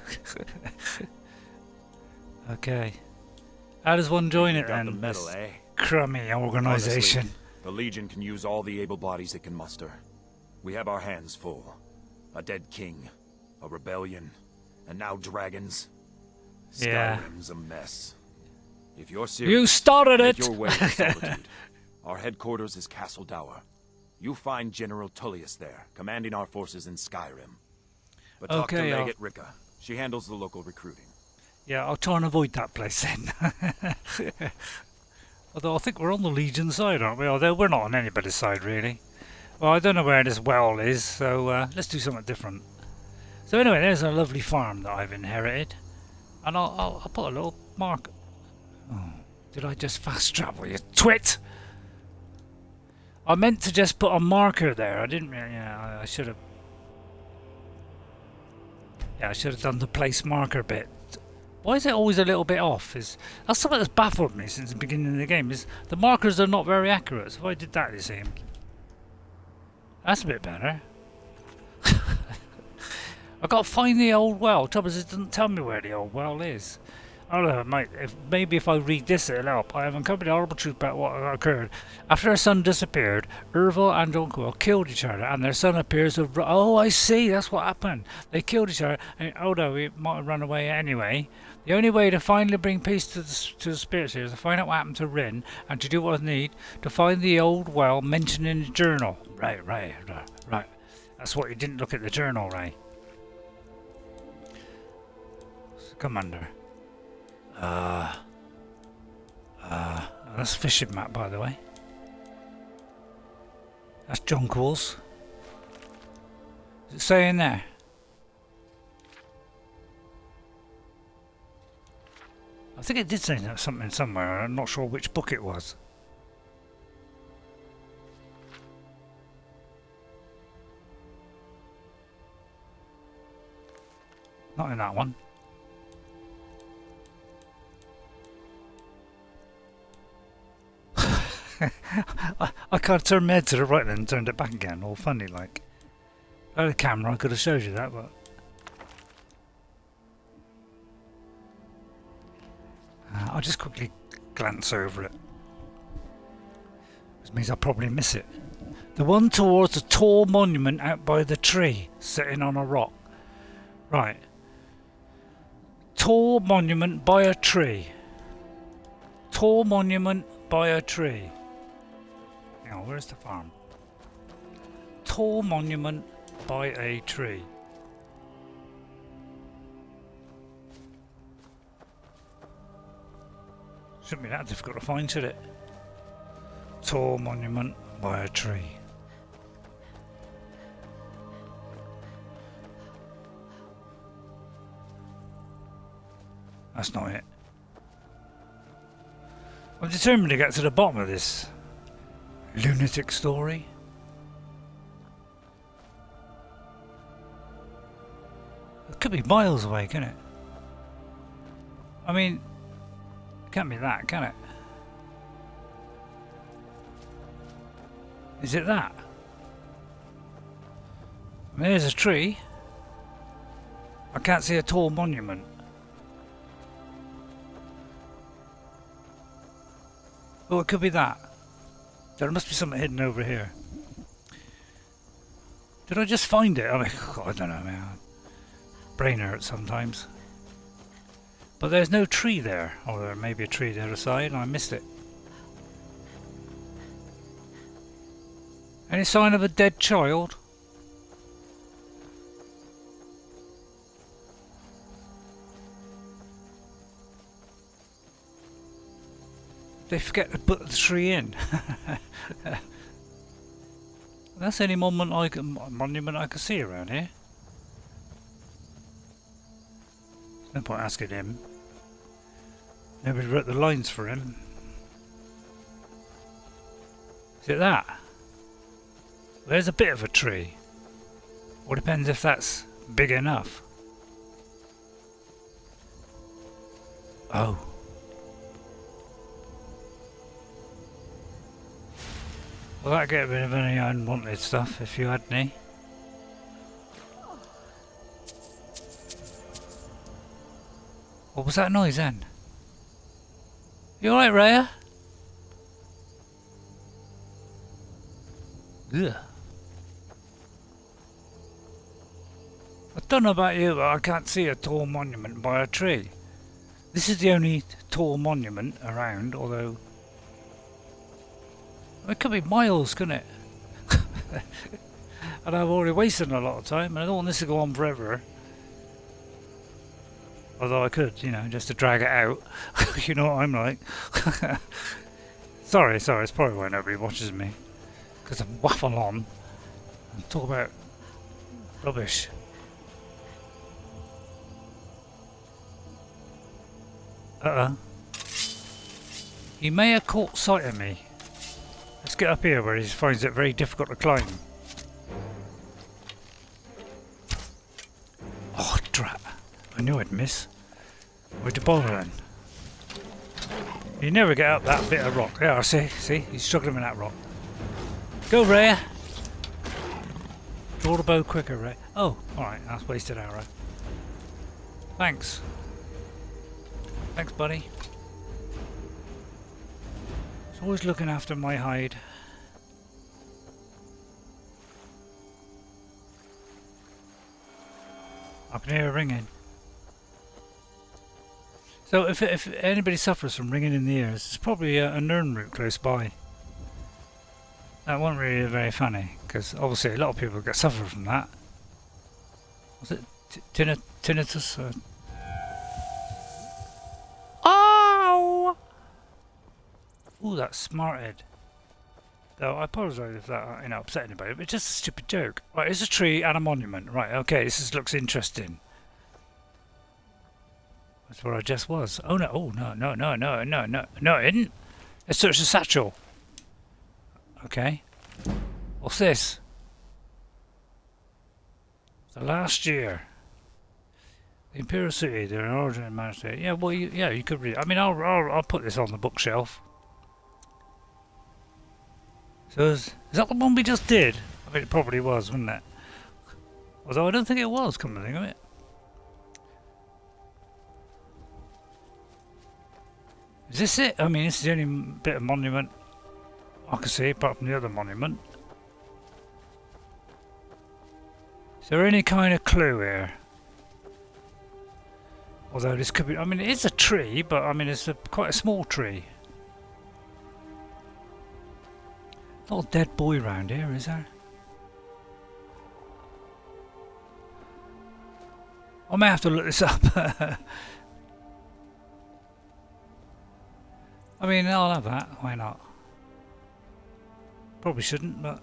Okay. How does one join it Got then? the medal, This eh? crummy organisation. Honestly, the Legion can use all the able bodies it can muster. We have our hands full. A dead king, a rebellion, and now dragons. Yeah. Skyrim's a mess. If you're serious, You started make it! your way to Solitude. Our headquarters is Castle Dower. You find General Tullius there, commanding our forces in Skyrim. But talk to Okay, Leggett Ricka. She handles the local recruiting. Yeah, I'll try and avoid that place then. Although I think we're on the Legion side, aren't we? Although we're not on anybody's side, really. Well, I don't know where this well is, so let's do something different. So anyway, there's a lovely farm that I've inherited. And I'll put a little mark... Oh, did I just fast travel, you twit? I meant to just put a marker there. I didn't really... Yeah, I should have... Yeah, I should have done the place marker bit. Why is it always a little bit off? That's something that's baffled me since the beginning of the game. Is the markers are not very accurate. So if I did that, it seemed. That's a bit better. I've got to find the old well. Trouble is, it doesn't tell me where the old well is. I don't know, maybe if I read this, it'll help. I have uncovered the horrible truth about what occurred. After her son disappeared, Urval and Jonquil killed each other, and their son appears to have... Oh, I see, that's what happened. They killed each other, and although he might have run away anyway, the only way to finally bring peace to the spirits here is to find out what happened to Rin, and to do what I need, to find the old well mentioned in the journal. Right. That's what you didn't look at the journal, Ray. Commander. That's a fishing map, by the way. That's Jonquil's. Does it say in there? I think it did say something somewhere. I'm not sure which book it was. Not in that one. I can't turn my head to the right then and turned it back again, all funny like. If I had a camera I could have showed you that, but... I'll just quickly glance over it. This means I'll probably miss it. The one towards the tall monument out by the tree, sitting on a rock. Right. Tall monument by a tree. Tall monument by a tree. Now, where's the farm? Tall monument by a tree. Shouldn't be that difficult to find, should it? tall monument by a tree. That's not it. I'm determined to get to the bottom of this lunatic story. It could be miles away, can it? I mean, it can't be that, can it? Is it that? There's a tree. I can't see a tall monument. Oh, it could be that. There must be something hidden over here. Did I just find it? I mean, God, I don't know, man. Brain hurts sometimes. But there's no tree there. Or there may be a tree the other side and I missed it. Any sign of a dead child? They forget to put the tree in. That's the only monument I can see around here. There's no point asking him. Nobody wrote the lines for him. Is it that? There's a bit of a tree. Or depends if that's big enough. Oh. Well, that'd get rid of any unwanted stuff if you had any. What was that noise then? You alright, Raya? Ugh. I don't know about you, but I can't see a tall monument by a tree. This is the only tall monument around, although it could be miles, couldn't it? And I've already wasted a lot of time, and I don't want this to go on forever. Although I could, you know, just to drag it out. You know what I'm like. Sorry, it's probably why nobody watches me. Because I waffle on and talk about rubbish. He may have caught sight of me. Let's get up here where he finds it very difficult to climb. Oh, drat. I knew I'd miss. Where'd you bother then? You never get up that bit of rock. Yeah, see, he's struggling with that rock. Go, Ray! Draw the bow quicker, Ray. Oh, alright, that's wasted arrow. Thanks. Thanks, buddy. He's always looking after my hide. I can hear a ringing. So if anybody suffers from ringing in the ears, it's probably a Nern route close by. That wasn't really very funny, because obviously a lot of people suffer from that. Was it tinnitus? Oh! Ooh, that smarted. Though I apologise if that upset anybody, but it's just a stupid joke. Right, it's a tree and a monument. Right, okay, looks interesting. That's where I just was. Oh no! No, it didn't. Let's search the satchel. Okay. What's this? The last year. The Imperial City, the origin and management. Yeah, well, you could read. I mean, I'll put this on the bookshelf. So is that the one we just did? I mean, it probably was, wasn't it? Although I don't think it was, come to think of it. Is this it? I mean, this is the only bit of monument I can see, apart from the other monument. Is there any kind of clue here? Although this could be, I mean, it is a tree, but I mean, it's quite a small tree. Not a dead boy round here, is there? I may have to look this up. I mean, I'll have that. Why not? Probably shouldn't, but...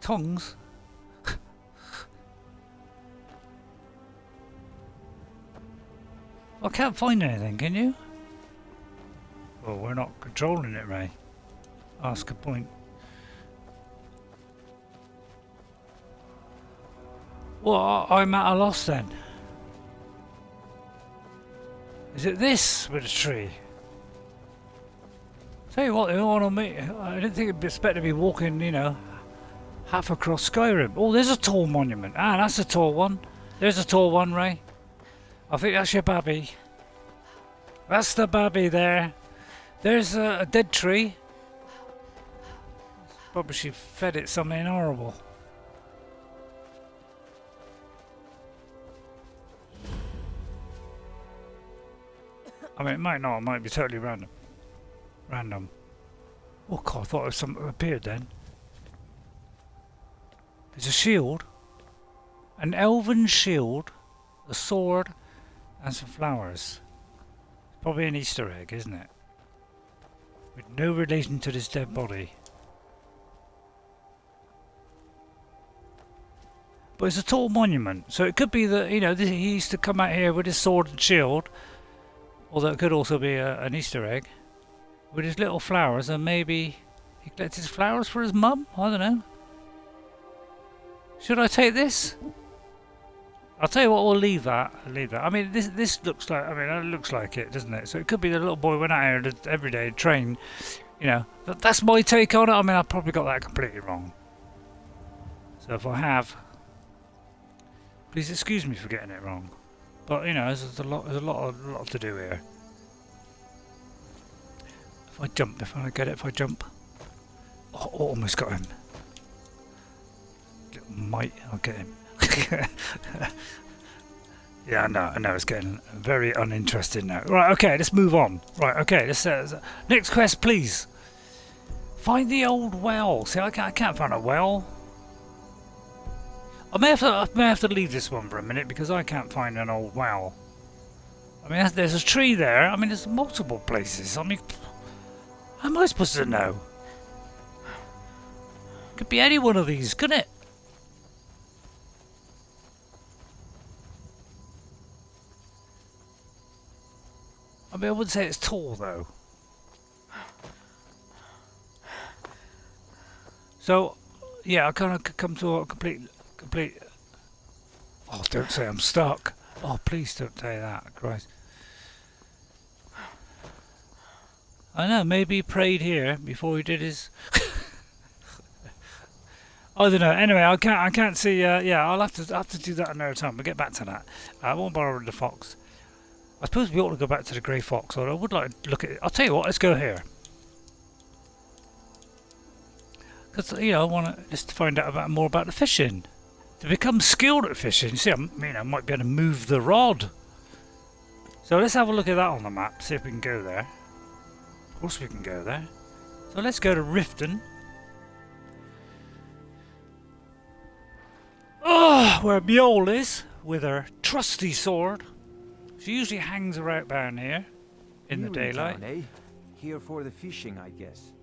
Tongs? I can't find anything, can you? Well, we're not controlling it, Ray. Ask a point. Well, I'm at a loss then. Is it this with a tree? Tell you what, they don't want on me. I didn't think it'd be expect to be walking, you know, half across Skyrim. Oh, there's a tall monument. Ah, that's a tall one. There's a tall one, Ray. I think that's your babby. That's the babby there. There's a dead tree. Probably she fed it something horrible. I mean, it might not. It might be totally random. Oh God, I thought it was something that appeared then. There's a shield. An elven shield. A sword. And some flowers. Probably an Easter egg, isn't it? With no relation to this dead body. But it's a tall monument. So it could be that, you know, he used to come out here with his sword and shield. Although it could also be an Easter egg. With his little flowers, and maybe he collected his flowers for his mum? I don't know. Should I take this? I'll tell you what, we'll leave that. I mean, this looks like, I mean, it looks like it, doesn't it? So it could be the little boy went out here every day and trained. You know, that's my take on it. I mean, I've probably got that completely wrong. So if I have, please excuse me for getting it wrong. But you know, there's a lot to do here. If I jump, if I jump. Oh, almost got him. Little mite, I'll get him. Yeah, I know it's getting very uninteresting now. Right, okay, let's move on. Right, okay, let's next quest, please. Find the old well. See, I can't find a well. I may have to leave this one for a minute because I can't find an old well. I mean, there's a tree there. I mean, there's multiple places. I mean, how am I supposed to know? Could be any one of these, couldn't it? I mean, I wouldn't say it's tall though. So, yeah, I kind of come to a complete. Oh, don't say I'm stuck. Oh, please don't say that, Christ. I know, maybe he prayed here before he did his. I don't know. Anyway, I can't see. Yeah, I'll have to do that another time. We'll get back to that. I won't bother with the fox. I suppose we ought to go back to the grey fox, or I would like to look at it. I'll tell you what, let's go here. Because, you know, I want to just find out more about the fishing. To become skilled at fishing, you see, I might be able to move the rod. So let's have a look at that on the map, see if we can go there. Of course we can go there. So let's go to Rifton. Oh, where Mjol is, with her trusty sword. She usually hangs around down here in the daylight. Town, eh? Here for the fishing, I guess.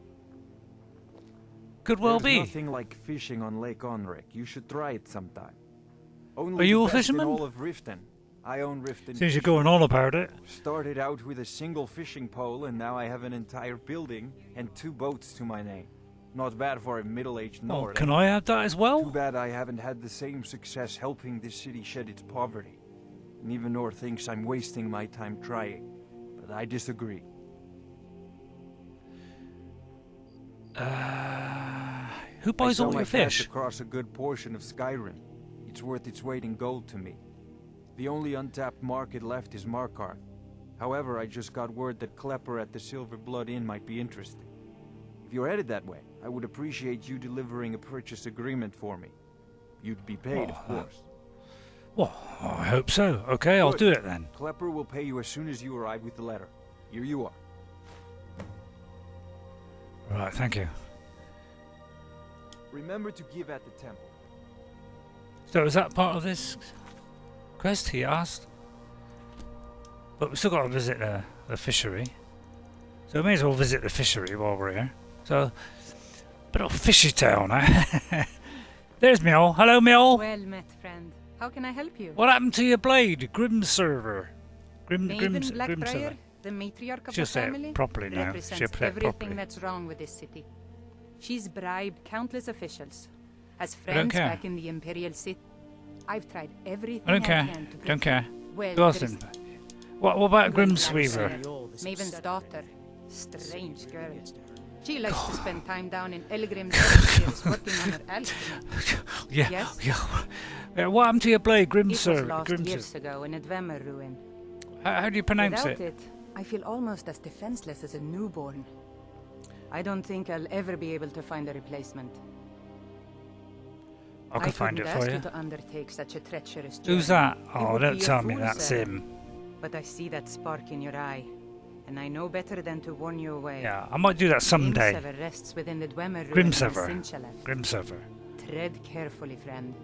Could well be. There's nothing like fishing on Lake Onric. You should try it sometime. Only Are you the a best fisherman? in all of Rifton. I own Rifton. Since you're going on about it. Started out with a single fishing pole, and now I have an entire building and 2 boats to my name. Not bad for a middle-aged Oh, Nord. can I have that as well? Too bad I haven't had the same success helping this city shed its poverty. And even Nord thinks I'm wasting my time trying. But I disagree. Who buys all your fish? Across a good portion of Skyrim. It's worth its weight in gold to me. The only untapped market left is Markarth. However, I just got word that Klepper at the Silver Blood Inn might be interested. If you're headed that way, I would appreciate you delivering a purchase agreement for me. You'd be paid, of course. Well, I hope so. Okay, I'll do it then. Klepper will pay you as soon as you arrive with the letter. Here you are. Right, thank you. Remember to give at the temple. So is that part of this quest, he asked? But we've still got to visit the fishery. So we may as well visit the fishery while we're here. So, bit of fishy tale now. There's Mill. Hello, Mill. Well met, friend. How can I help you? What happened to your blade? Grim server. Maiden Blackbriar, the matriarch of the She'll say family, it properly now. She'll represents say it everything properly. that's wrong with this city. She's bribed countless officials. As I don't friends care. back in the Imperial City, I've tried everything I don't care. can to Don't care. Well, Who else there is then? What about Grimsweaver? Maven's daughter. Strange girl. She likes to spend time down in Elgrim's years working on her alchemy. Yeah, Yes? yeah. What happened to your blade? It was Grimser. lost Grimser. years ago in a Dwemer ruin. How do you pronounce Without it? it, I feel almost as defenseless as a newborn. I don't think I'll ever be able to find a replacement. I can find it couldn't for ask you. to undertake such a treacherous journey. Who's that? It Oh, would don't be a tell me fool's that's errand. him. But I see that spark in your eye, and I know better than to warn you away. Yeah, I might do that someday. Grimsever rests within the Dwemer ruin Grimsever. in Sinchalef. Grimsever. Tread carefully, friend.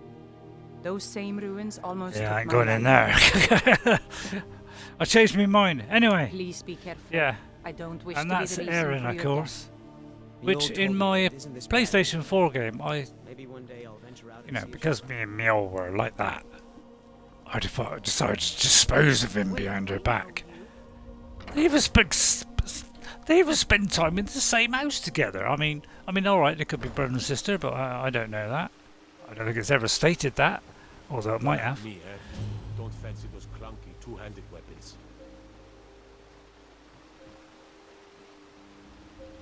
Those same ruins almost Yeah, took I ain't my going in life. there. I changed my mind. Anyway, Please be careful. yeah. I don't wish And to that's be the reason Aaron, for of your course. The Which old in told me my it isn't this bad. PlayStation 4 game, Maybe one day I'll venture out you and know, see if because me and Miel were like that, I decided to dispose of him behind her back. They even spend time in the same house together. I mean, all right, they could be brother and sister, but I don't know that. I don't think it's ever stated that, although it might have. Me, eh? Don't fancy those clunky two-handed weapons.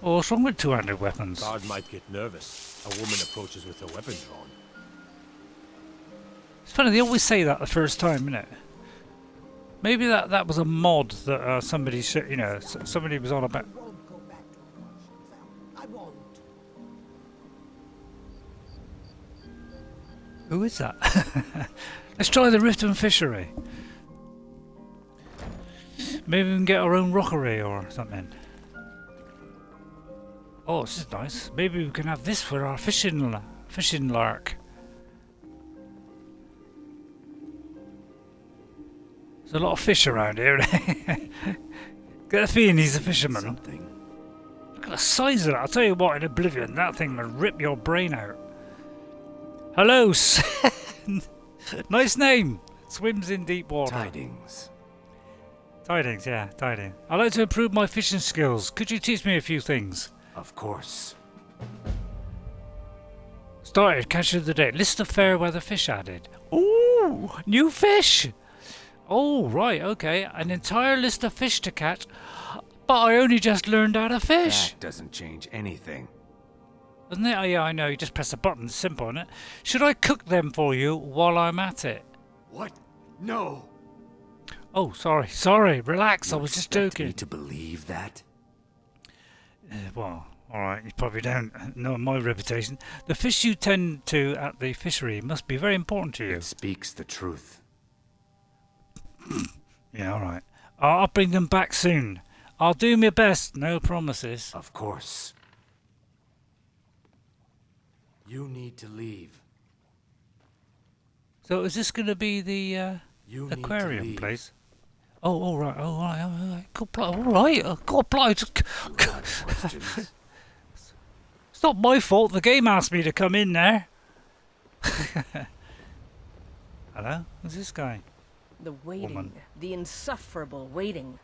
Well, what's wrong with two-handed weapons? Guard might get nervous. A woman approaches with her weapon drawn. It's funny, they always say that the first time, isn't it? Maybe that was a mod that somebody somebody was on about. Won't go back to Rifton. I won't. Who is that? Let's try the Rifton fishery. Maybe we can get our own rockery or something. Oh, this is nice. Maybe we can have this for our fishing lark. There's a lot of fish around here. Get a feeling he's a fisherman. Look at the size of that. I'll tell you what, in Oblivion, that thing would rip your brain out. Hello, nice name. Swims in deep water. Tidings. Tidings, yeah, tidings. I'd like to improve my fishing skills. Could you teach me a few things? Of course. Started, catch of the day. List of fair weather fish added. Ooh, new fish. Oh, right, okay. An entire list of fish to catch. But I only just learned how to fish. That doesn't change anything. Doesn't it? Oh, yeah, I know. You just press a button. It's simple, isn't it? Should I cook them for you while I'm at it? What? No. Oh, sorry. Relax. I was just Expect joking. me to believe that? Well, alright, you probably don't know my reputation. The fish you tend to at the fishery must be very important to you. It speaks the truth. Yeah, alright. I'll bring them back soon. I'll do my best, no promises. Of course. You need to leave. So is this going to be the You need to aquarium leave. place? Oh, alright. Alright. God, blind. Questions. It's not my fault. The game asked me to come in there. Hello? Who's this guy? The waiting. Woman. The insufferable waiting.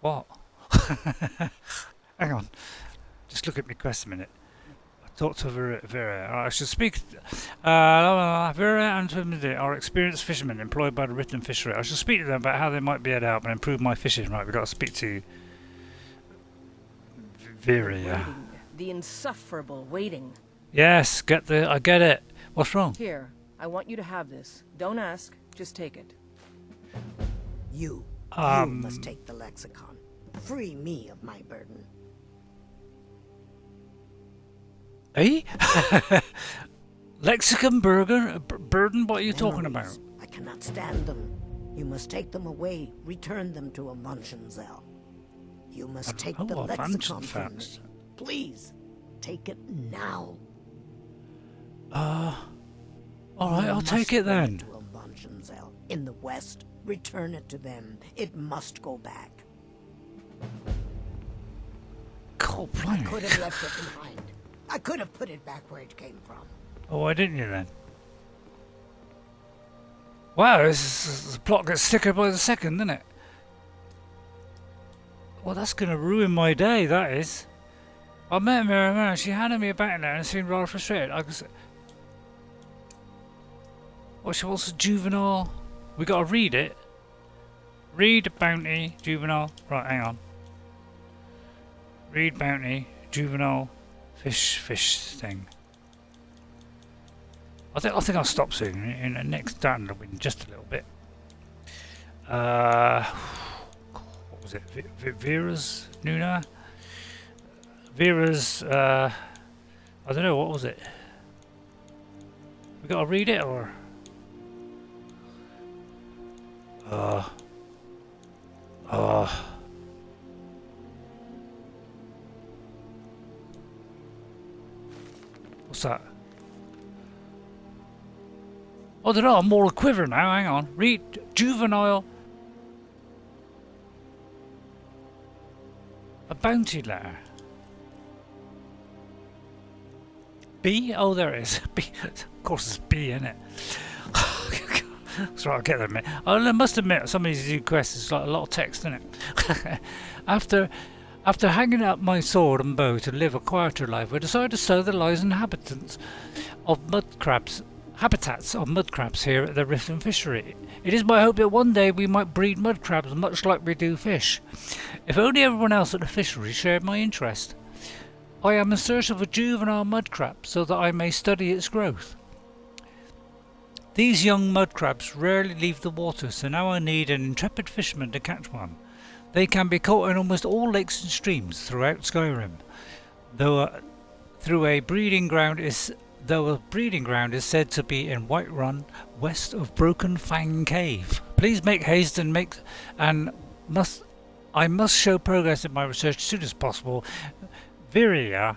What? Hang on. Just look at me quest a minute. I talked to Vera. I should speak. Vera and Timothy are experienced fishermen employed by the Rifton fishery. I should speak to them about how they might be able to help and improve my fishing. Right, we've got to speak to Vera. Waiting. The insufferable waiting. Yes, I get it. What's wrong? Here, I want you to have this. Don't ask, just take it. You must take the lexicon. Free me of my burden. Eh? Lexicon burden? What are you talking about? Memories. I cannot stand them. You must take them away. Return them to a Munchenzell. You must take the a lexicon Munchen from me. fast. Please, take it now. Alright, I'll take it then. To a Munchenzell. In the West, return it to them. It must go back. God, I blimey. could have left it behind. I could have put it back where it came from. Oh, why didn't you then? Wow, the plot gets thicker by the second, doesn't it? Well, that's going to ruin my day, that is. I met Mira, she handed me a baton there and seemed rather frustrated. I was... What, she wants a juvenile? We got to read it. Read bounty, juvenile. Right, hang on. Read bounty, juvenile, fish thing. I think I'll stop soon. In the next down the wind just a little bit. What was it? Vera's Nuna. Vera's. I don't know. What was it? We gotta read it or. What's that? I don't know, I'm more a quiver now, hang on. Read juvenile. A bounty letter. B? Oh, there it is. B. Of course it's B, isn't it? That's right, I'll get there in a minute. I must admit, some of these new quests is like a lot of text, isn't it? After hanging up my sword and bow to live a quieter life, I decided to sow the lives and habitats of mud crabs here at the Rifton fishery. It is my hope that one day we might breed mud crabs much like we do fish. If only everyone else at the fishery shared my interest. I am in search of a juvenile mud crab so that I may study its growth. These young mud crabs rarely leave the water, so now I need an intrepid fisherman to catch one. They can be caught in almost all lakes and streams throughout Skyrim, though a breeding ground is said to be in Whiterun, west of Broken Fang Cave. Please make haste I must show progress in my research as soon as possible. Viria,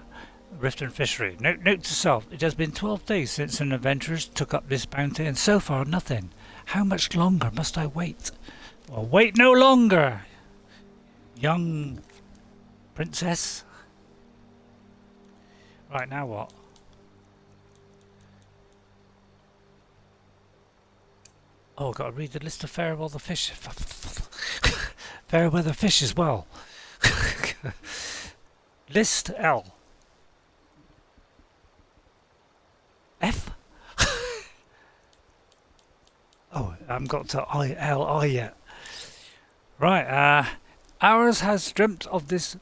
Rifton Fishery. Note to self, it has been 12 days since an adventurers took up this bounty and so far nothing. How much longer must I wait? Well, wait no longer, young princess. Right, now what? Oh, I've got to read the list of fair-weather fish. Fair-weather fish as well. List L. F? Oh, I haven't got to I yet. Right, Ours has dreamt of this...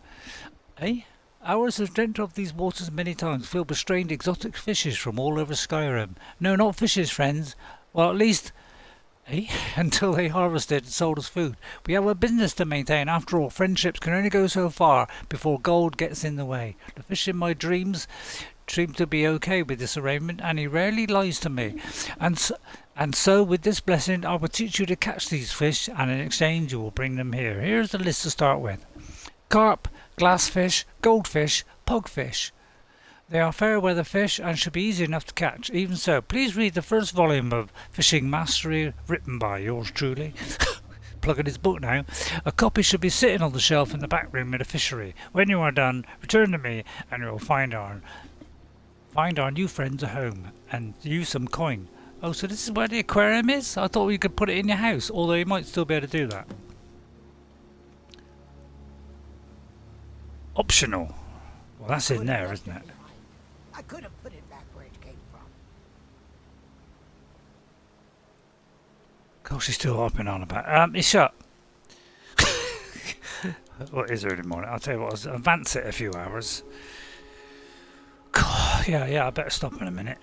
Ours has dreamt of these waters many times, filled with strange exotic fishes from all over Skyrim. No, not fishes, friends. Well, at least... until they harvested and sold us food. We have a business to maintain. After all, friendships can only go so far before gold gets in the way. The fish in my dreams seem to be okay with this arrangement, and he rarely lies to me. And so with this blessing, I will teach you to catch these fish, and in exchange you will bring them here. Here's the list to start with. Carp, glassfish, goldfish, pugfish. They are fair-weather fish and should be easy enough to catch. Even so, please read the first volume of Fishing Mastery written by yours truly. Plugging his book now. A copy should be sitting on the shelf in the back room of the fishery. When you are done, return to me and you'll find our new friends at home and use some coin. Oh, so this is where the aquarium is? I thought you could put it in your house, although you might still be able to do that. Optional. Well, that's in there, isn't it? I could have put it back where it came from. Gosh, she's still hopping on about. It's shut. Well, it is early morning. I'll tell you what, I'll advance it a few hours. God, yeah, I better stop in a minute.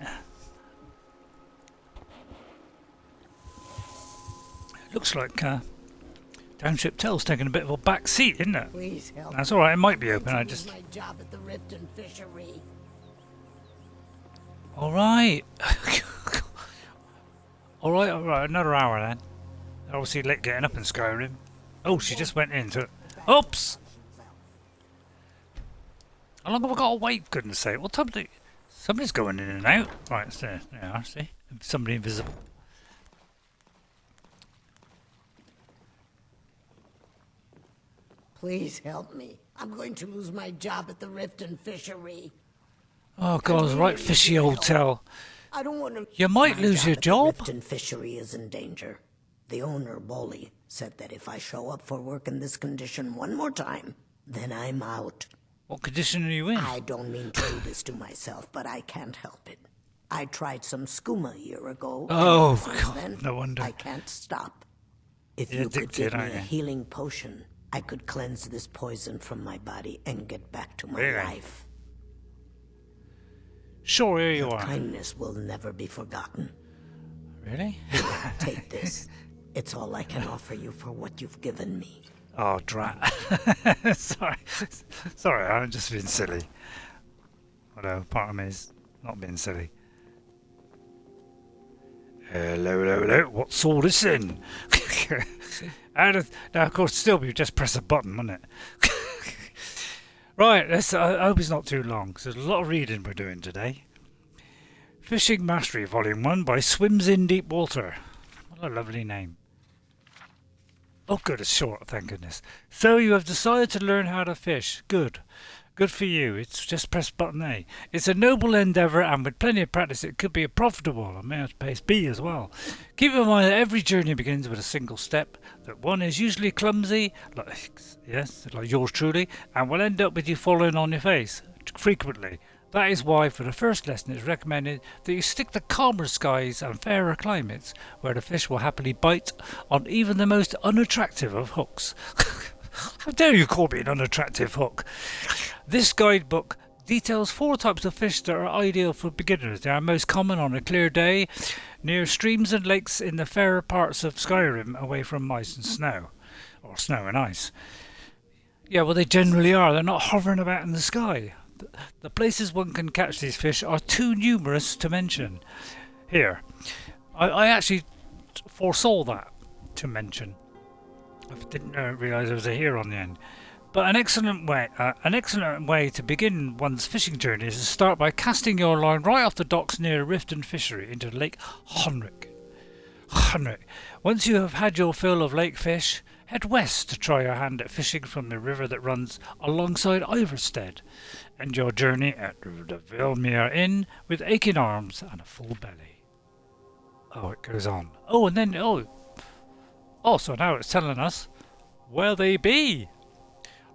Looks like Township Tell's taking a bit of a back seat, isn't it? Please help. That's alright, it might be open, I just... my job at the Rifton fishery. Alright. Alright, another hour then. Obviously late getting up in Skyrim. Oh, she just went into it. Oops! How long have I got to wait, goodness sake? What time do... Somebody's going in and out. Right, it's there. There, see? Somebody invisible. Please help me. I'm going to lose my job at the Rifton fishery. Oh God, it's right fishy hotel. I don't want to... You might lose your job. The Rifton fishery is in danger. The owner, Bolly, said that if I show up for work in this condition one more time, then I'm out. What condition are you in? I don't mean to do this to myself, but I can't help it. I tried some skooma a year ago. Oh, and since God, then, no wonder. I can't stop. If You're you could addicted, give me aren't a you? healing potion, I could cleanse this poison from my body and get back to my Really? life. Sure, here you Your are. kindness will never be forgotten. Really? Take this. It's all I can offer you for what you've given me. Oh, drat. Sorry, I'm just being silly. Although part of me is not being silly. Hello. What's all this in? Now, of course, still, you just press a button, wouldn't it? Right, I hope it's not too long, because there's a lot of reading we're doing today. Fishing Mastery, Volume 1 by Swims in Deep Water. What a lovely name. Oh, good, it's short, thank goodness. So you have decided to learn how to fish. Good. Good for you. It's just press button A. It's a noble endeavour, and with plenty of practice it could be profitable. I may have to press B as well. Keep in mind that every journey begins with a single step, that one is usually clumsy, like yours truly, and will end up with you falling on your face, frequently. That is why, for the first lesson, it's recommended that you stick to calmer skies and fairer climates, where the fish will happily bite on even the most unattractive of hooks. How dare you call me an unattractive hook? This guidebook details 4 types of fish that are ideal for beginners. They are most common on a clear day, near streams and lakes in the fairer parts of Skyrim, away from ice and snow. Or snow and ice. Yeah, well, they generally are. They're not hovering about in the sky. The places one can catch these fish are too numerous to mention. Here, I actually foresaw that to mention. I didn't realise there was a here on the end. But an excellent way to begin one's fishing journey is to start by casting your line right off the docks near Rifton fishery into Lake Honrick. Once you have had your fill of lake fish, head west to try your hand at fishing from the river that runs alongside Iverstead. End your journey at the Vilmere Inn with aching arms and a full belly. Oh, it goes on. Oh, and then, so now it's telling us where they be.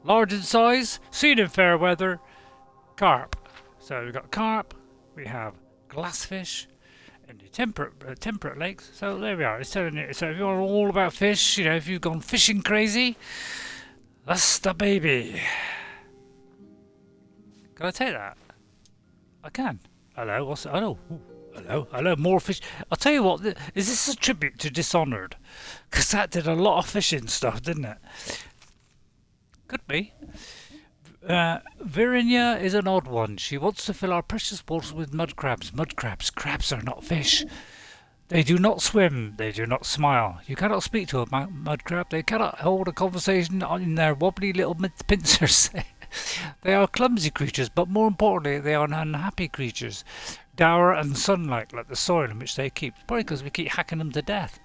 Large in size, seen in fair weather, carp. So we've got carp, we have glassfish, and the temperate lakes. So there we are. It's telling you. So if you're all about fish, if you've gone fishing crazy, that's the baby. Can I take that? I can. Hello, what's it? Hello. Ooh, hello, more fish. I'll tell you what, is this a tribute to Dishonored? Because that did a lot of fishing stuff, didn't it? Could be. Virinia is an odd one. She wants to fill our precious waters with mud crabs. Crabs are not fish. They do not swim. They do not smile. You cannot speak to a mud crab. They cannot hold a conversation in their wobbly little pincers. They are clumsy creatures, but more importantly, they are unhappy creatures. Dour and sunlight, like the soil in which they keep. Probably because we keep hacking them to death.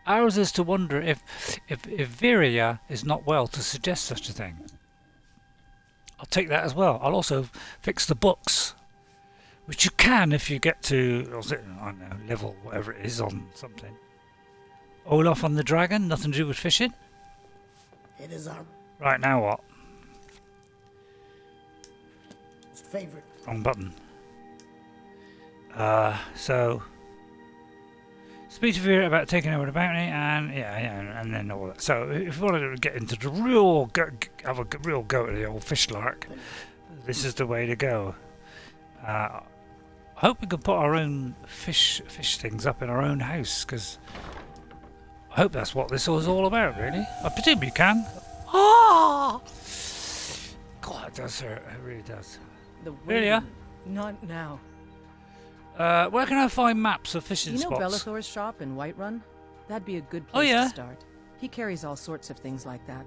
Ours is to wonder if Viria is not well to suggest such a thing. I'll take that as well. I'll also fix the books, which you can if you get to, I don't know, level whatever it is on something. Olaf on the dragon, nothing to do with fishing. It is our Right, now what? favorite. Wrong button. So speak to Vera about taking over the bounty, and and then all that. So if you want to get into the real have a real go at the old fish lark, this is the way to go. I hope we can put our own fish things up in our own house, because I hope that's what this was all about, really. I presume you can. Ah! God, it does hurt. It really does. Really, yeah? Not now. Where can I find maps of fishing You know spots? Bellathor's shop in Whiterun? That'd be a good place to start. He carries all sorts of things like that.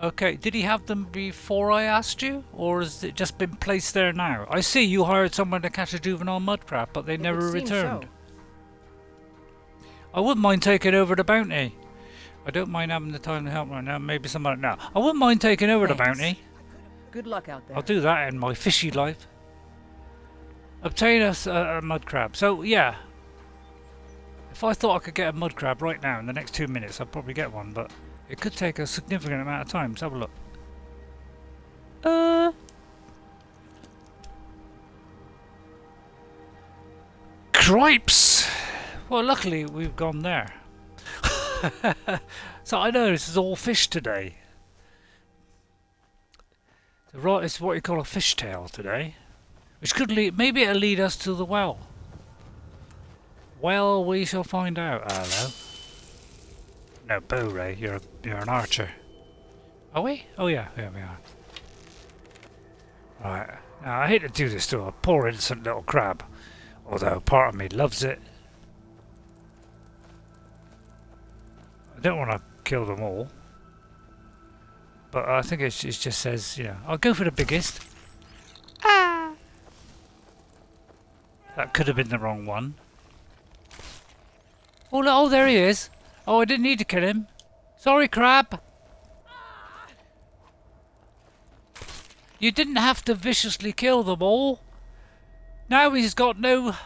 Okay, did he have them before I asked you? Or has it just been placed there now? I see you hired someone to catch a juvenile mud crab, but they never returned. I wouldn't mind taking over the bounty. I don't mind having the time to help right now. Maybe somebody... No, I wouldn't mind taking over the Thanks. bounty. Good luck out there. I'll do that in my fishy life. Obtain us a mud crab. So, yeah. If I thought I could get a mud crab right now in the next 2 minutes, I'd probably get one, but it could take a significant amount of time. Let's have a look. Cripes! Well, luckily we've gone there. So I know this is all fish today. So right, it's what you call a fishtail today. Which could lead, maybe it'll lead us to the well. Well, we shall find out. Hello. No, Ray, you're an archer. Are we? Oh yeah, yeah we are. Right. Now I hate to do this to a poor innocent little crab. Although part of me loves it. I don't want to kill them all. But I think it just says, you know, I'll go for the biggest. Ah! That could have been the wrong one. Oh, no, oh, there he is. Oh, I didn't need to kill him. Sorry, crab. You didn't have to viciously kill them all. Now he's got no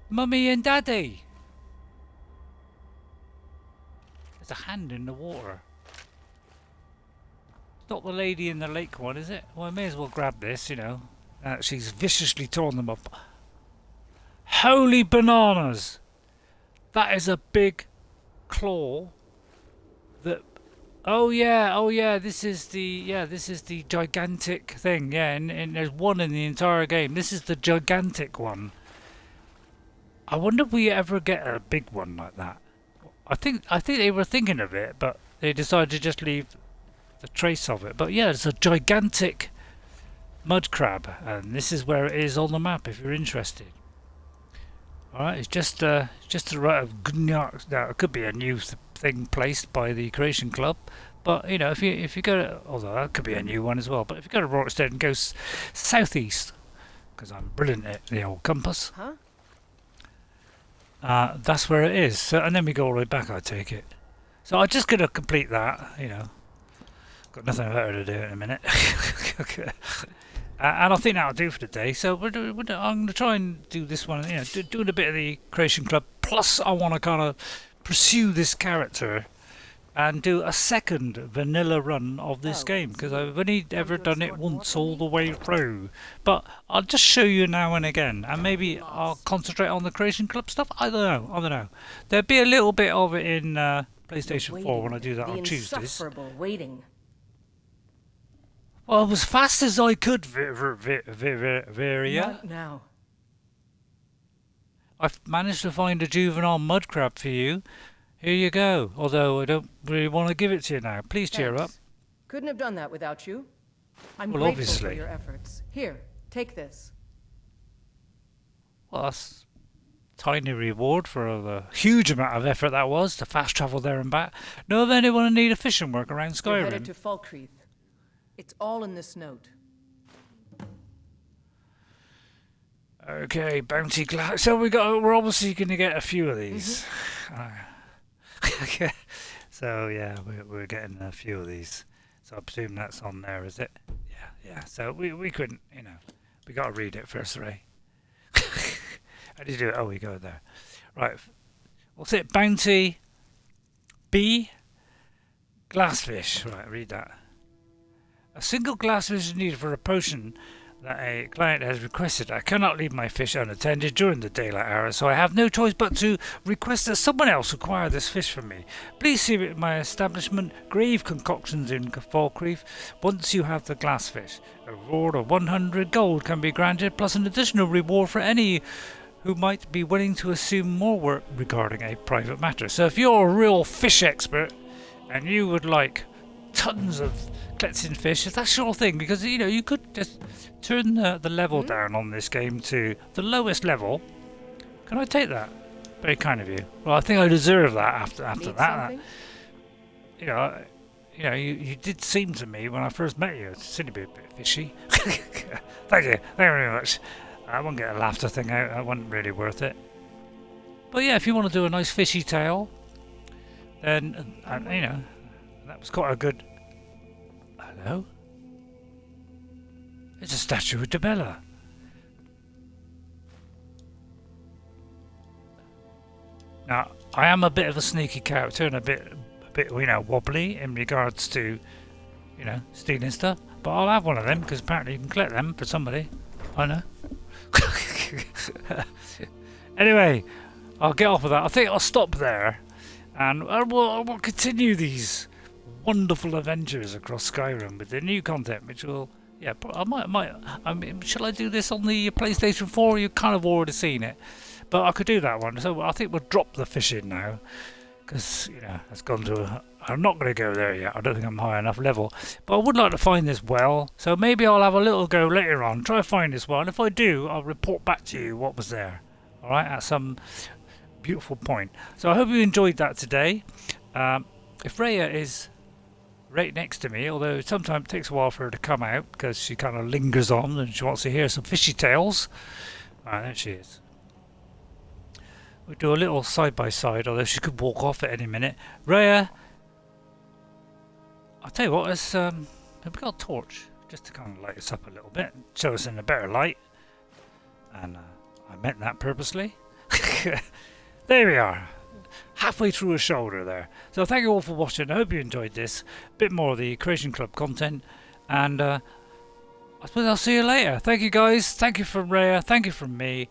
mummy and daddy. There's a hand in the water. It's not the lady in the lake one, is it? Well, I may as well grab this, you know. She's viciously torn them up. Holy bananas! That is a big claw. That. Oh yeah. This is the gigantic thing. Yeah, and there's one in the entire game. This is the gigantic one. I wonder if we ever get a big one like that. I think they were thinking of it, but they decided to just leave the trace of it. But yeah, it's a gigantic mud crab, and this is where it is on the map if you're interested. Alright, it's just the right of Gnark. Now, it could be a new thing placed by the Creation Club, but you know, if you go to, although that could be a new one as well, but if you go to Rorikstead and go southeast, because I'm brilliant at the old compass, that's where it is. So, and then we go all the way back, I take it. So I'm just going to complete that, you know. Got nothing better to do in a minute. And I think that'll do for the day. So I'm going to try and do this one, you know, doing a bit of the Creation Club. Plus, I want to kind of pursue this character and do a second vanilla run of this game, because I've only ever done it once all the way through. But I'll just show you now and again, and maybe I'll concentrate on the Creation Club stuff. I don't know. There'll be a little bit of it in PlayStation 4 when I do that on Tuesdays. Waiting. Well, as fast as I could, Varia. Not now. I've managed to find a juvenile mud crab for you. Here you go. Although I don't really want to give it to you now. Please cheer up. Couldn't have done that without you. I'm well, grateful obviously. for your efforts. Here, take this. Well, that's a tiny reward for the huge amount of effort that was to fast travel there and back. Know of anyone who need a fishing work around Skyrim? We're headed to Falkreath. It's all in this note. Okay, bounty glass. So we're obviously going to get a few of these. So yeah, we're getting a few of these. So I presume that's on there, is it? Yeah. So we couldn't, you know, we got to read it first, Ray. How did you do it? Oh, we go there. Right. What's it? Bounty B. Glassfish. Right, read that. A single glassfish is needed for a potion that a client has requested. I cannot leave my fish unattended during the daylight hours, so I have no choice but to request that someone else acquire this fish from me. Please see it at my establishment, Grave Concoctions in Falkreath, once you have the glassfish. A reward of 100 gold can be granted, plus an additional reward for any who might be willing to assume more work regarding a private matter. So if you're a real fish expert and you would like tons of collecting fish, if that's your thing, because you know you could just turn the level down on this game to the lowest level. Can I take that? Very kind of you. Well, I think I deserve that after that. You know, you did seem to me when I first met you, it seemed to be a bit fishy. Thank you very much. I won't get a laughter thing out. That wasn't really worth it. But yeah, if you want to do a nice fishy tale, then you know, that was quite a good. Hello. It's a statue of Debella. Now, I am a bit of a sneaky character and a bit, you know, wobbly in regards to, you know, stealing stuff. But I'll have one of them because apparently you can collect them for somebody. I know. Anyway, I'll get off of that. I think I'll stop there, and we'll continue these wonderful adventures across Skyrim with the new content, which will. Yeah, I might. I mean, shall I do this on the PlayStation 4? You've kind of already seen it, but I could do that one. So I think we'll drop the fishing now, because you know it's gone to. I'm not going to go there yet. I don't think I'm high enough level, but I would like to find this well. So maybe I'll have a little go later on. Try to find this well, and if I do, I'll report back to you what was there. All right, at some beautiful point. So I hope you enjoyed that today. If Raya is right next to me, although sometimes it takes a while for her to come out because she kind of lingers on and she wants to hear some fishy tales. Alright, there she is. We'll do a little side by side, although she could walk off at any minute. Raya, I'll tell you what, let's have we got a torch just to kind of light us up a little bit, show us in a better light. And I meant that purposely. There we are. Halfway through a shoulder there. So thank you all for watching. I hope you enjoyed this. A bit more of the Creation Club content. And I suppose I'll see you later. Thank you guys. Thank you from Raya. Thank you from me.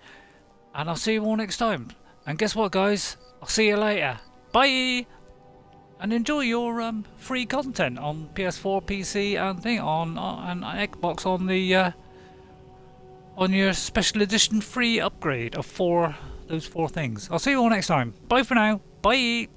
And I'll see you all next time. And guess what guys? I'll see you later. Bye! And enjoy your free content on PS4, PC and thing on Xbox on your special edition free upgrade of those four things. I'll see you all next time. Bye for now. Bye.